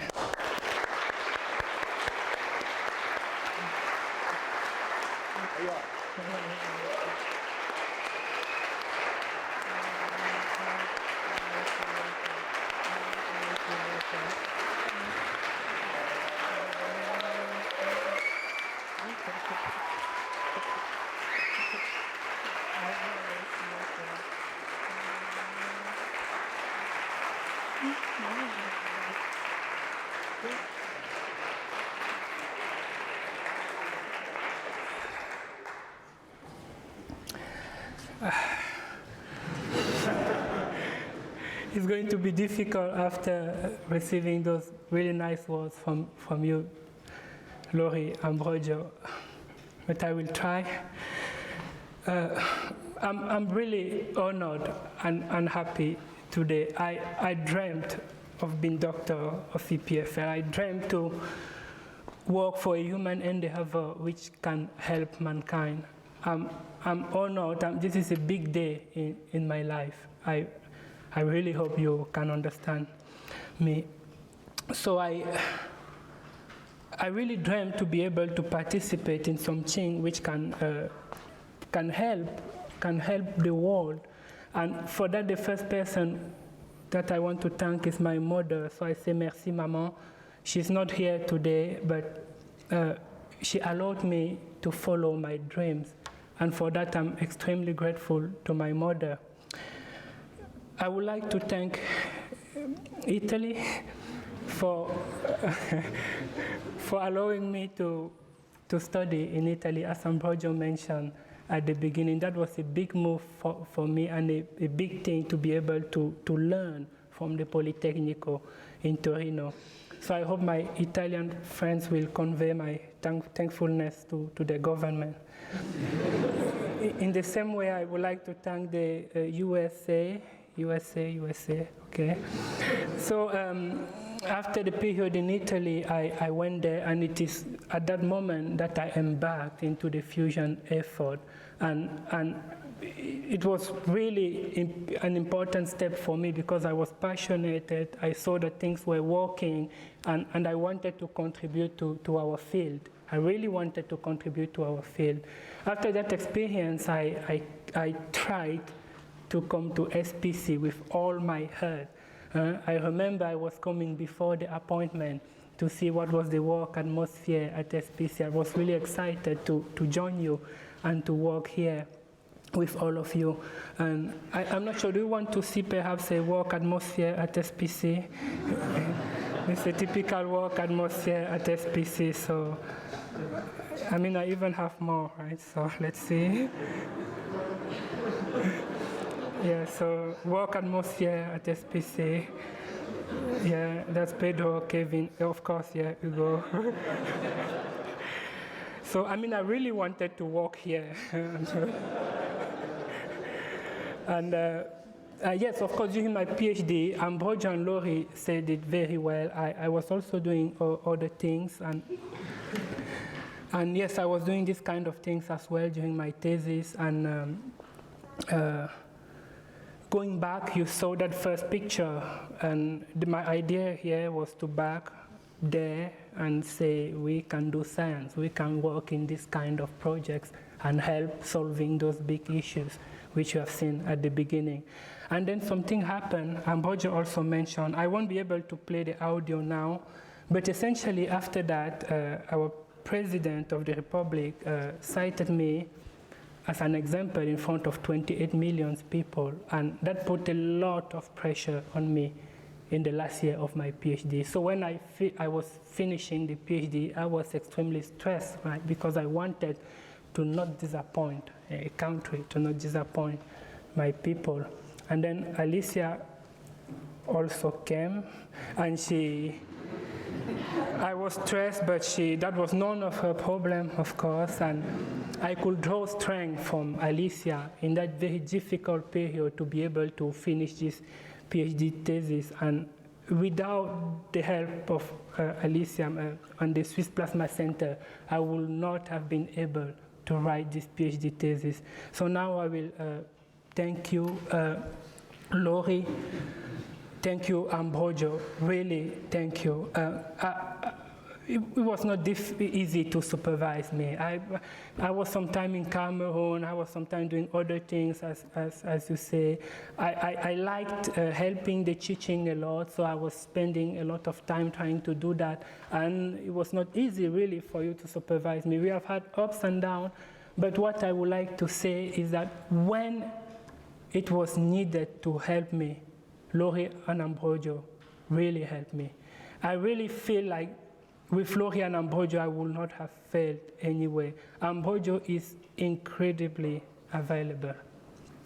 It's going to be difficult after receiving those really nice words from you, Laurie, Ambrogio, but I will try. I'm really honored and happy today. I dreamt of being doctor of EPFL. I dreamt to work for a human endeavor which can help mankind. I'm honored. This is a big day in my life. I really hope you can understand me. So I really dreamt to be able to participate in something which can help the world And for that, the first person that I want to thank is my mother. So I say merci, maman. She's not here today, but she allowed me to follow my dreams. And for that, I'm extremely grateful to my mother. I would like to thank Italy for allowing me to study in Italy, as Ambrogio mentioned at the beginning. That was a big move for me, and a big thing to be able to learn from the Politecnico in Torino. So I hope my Italian friends will convey my thankfulness to the government. In the same way, I would like to thank the USA, okay. So after the period in Italy, I went there, and it is at that moment that I embarked into the fusion effort. And it was really an important step for me because I was passionate, I saw that things were working, and I wanted to contribute to our field. I really wanted to contribute to our field. After that experience, I tried to come to SPC with all my heart. I remember I was coming before the appointment to see what was the work atmosphere at SPC. I was really excited to join you and to work here with all of you. And I'm not sure, do you want to see perhaps a work atmosphere at SPC? It's a typical work atmosphere at SPC, so I mean, I even have more, right? So let's see. Yeah, so work atmosphere at SPC. Yeah, that's Pedro, Kevin, of course, yeah, Hugo. So, I mean, I really wanted to work here. And yes, of course, during my PhD, Ambrogio and Laurie said it very well. I was also doing other things, and yes, I was doing this kind of things as well during my thesis. And going back, you saw that first picture, and my idea here was to back there and say we can do science, we can work in this kind of projects and help solving those big issues which you have seen at the beginning. And then something happened. Ambrogio also mentioned, I won't be able to play the audio now, but essentially after that, our President of the Republic cited me as an example in front of 28 million people, and that put a lot of pressure on me in the last year of my PhD. So when I was finishing the PhD, I was extremely stressed, right, because I wanted to not disappoint a country, to not disappoint my people. And then Alicia also came, and I was stressed, but that was none of her problem, of course, and I could draw strength from Alicia in that very difficult period to be able to finish this PhD thesis. And without the help of Alicia and the Swiss Plasma Center, I would not have been able to write this PhD thesis. So now I will thank you, Laurie. Thank you, Ambrogio. Really, thank you. It was not easy to supervise me. I was sometime in Cameroon. I was sometime doing other things, as you say. I liked helping the teaching a lot, so I was spending a lot of time trying to do that. And it was not easy, really, for you to supervise me. We have had ups and downs, but what I would like to say is that when it was needed to help me, Laurie and Ambrogio really helped me. I really feel like with Laurie and Ambrogio, I would not have failed anyway. Ambrogio is incredibly available.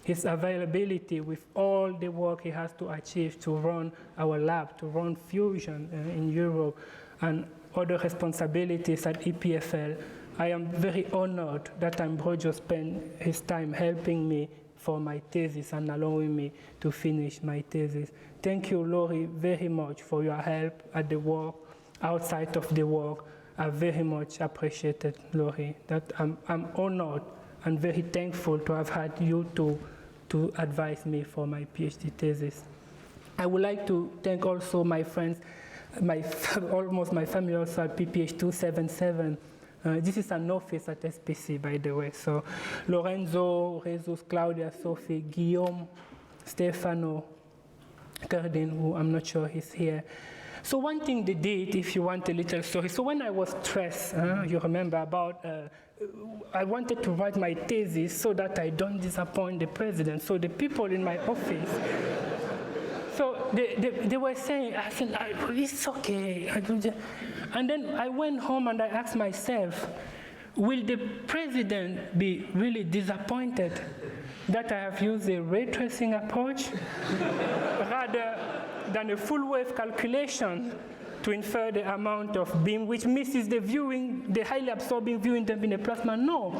His availability with all the work he has to achieve to run our lab, to run fusion in Europe, and other responsibilities at EPFL, I am very honored that Ambrogio spent his time helping me for my thesis and allowing me to finish my thesis. Thank you, Laurie, very much for your help at the work, outside of the work. I very much appreciated, Laurie. That I'm honored and very thankful to have had you to advise me for my PhD thesis. I would like to thank also my friends, almost my family also at PPH 277. This is an office at SPC, by the way. So Lorenzo, Jesus, Claudia, Sophie, Guillaume, Stefano Cardin, who I'm not sure he's here. So one thing they did, if you want a little story, so when I was stressed, you remember about, I wanted to write my thesis so that I don't disappoint the president. So the people in my office, so they were saying, I said, it's okay. And then I went home and I asked myself, will the president be really disappointed that I have used a ray tracing approach rather than a full wave calculation to infer the amount of beam which misses the viewing, the highly absorbing viewing in a plasma? No.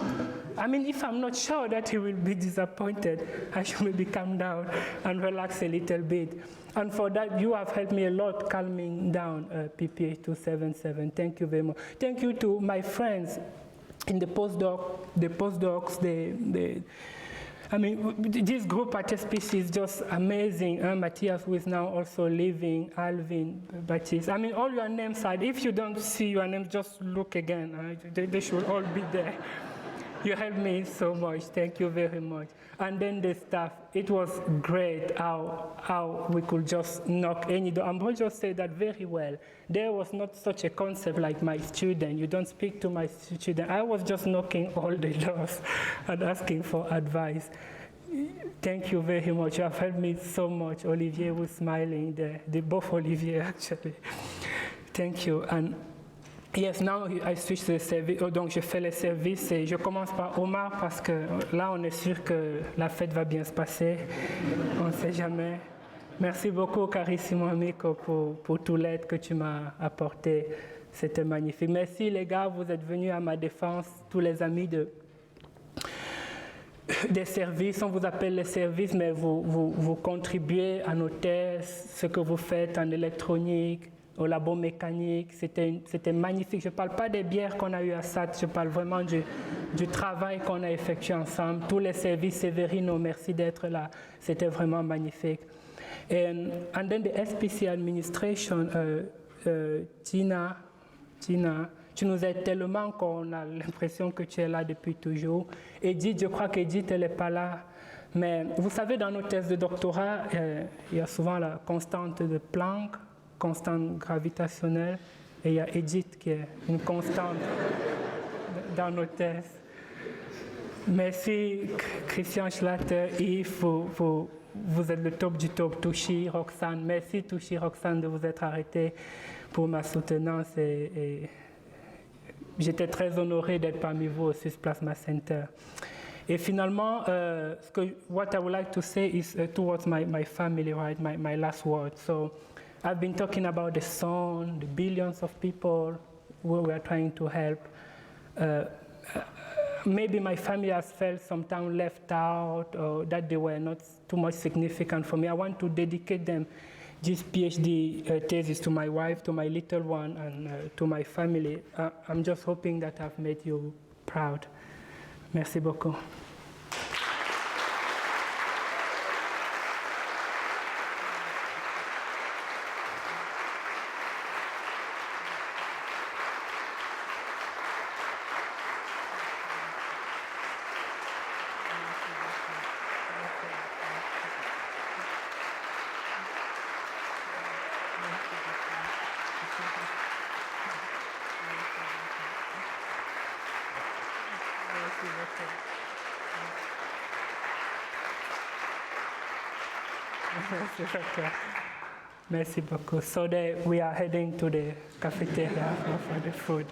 I mean, if I'm not sure that he will be disappointed, I should maybe calm down and relax a little bit. And for that, you have helped me a lot calming down PPH277. Thank you very much. Thank you to my friends in the postdocs, I mean, this group at SPC is just amazing. Matthias, who is now also leaving, Alvin, Baptiste. I mean, all your names are, if you don't see your names, just look again. They should all be there. You helped me so much. Thank you very much. And then the staff, it was great how we could just knock any door. Ambrogio said that very well. There was not such a concept like my student. You don't speak to my student. I was just knocking all the doors and asking for advice. Thank you very much. You have helped me so much. Olivier was smiling there. Both Olivier, actually. Thank you. And yes, now I switch the service. Donc je fais le service et je commence par Omar parce que là on est sûr que la fête va bien se passer. On ne sait jamais. Merci beaucoup, carissimo amico, pour toute l'aide que tu m'as apportée. C'était magnifique. Merci les gars, vous êtes venus à ma défense, tous les amis des services. On vous appelle les services, mais vous contribuez à nos thèses, ce que vous faites en électronique, au labo mécanique. C'était magnifique. Je ne parle pas des bières qu'on a eues à SAT, je parle vraiment du travail qu'on a effectué ensemble. Tous les services, Severino, merci d'être là. C'était vraiment magnifique. And then the SPC administration, Tina, tu nous aides tellement qu'on a l'impression que tu es là depuis toujours. Edith, je crois qu'Edith, elle n'est pas là. Mais vous savez, dans nos thèses de doctorat, il y a souvent la constante de Planck, constante gravitationnelle, et il y a Edith qui est une constante dans nos thèses. Merci Christian Schlatter, Yves, vous êtes le top du top. Touchi, Roxane, merci Touchi, Roxane, de vous être arrêté pour ma soutenance et j'étais très honoré d'être parmi vous au Swiss Plasma Center. Et finalement, what I would like to say is towards my family, right, my last word. So I've been talking about the sun, the billions of people who we are trying to help. Maybe my family has felt sometimes left out or that they were not too much significant for me. I want to dedicate them this PhD thesis to my wife, to my little one, and to my family. I'm just hoping that I've made you proud. Merci beaucoup. Merci beaucoup. So we are heading to the cafeteria for the food.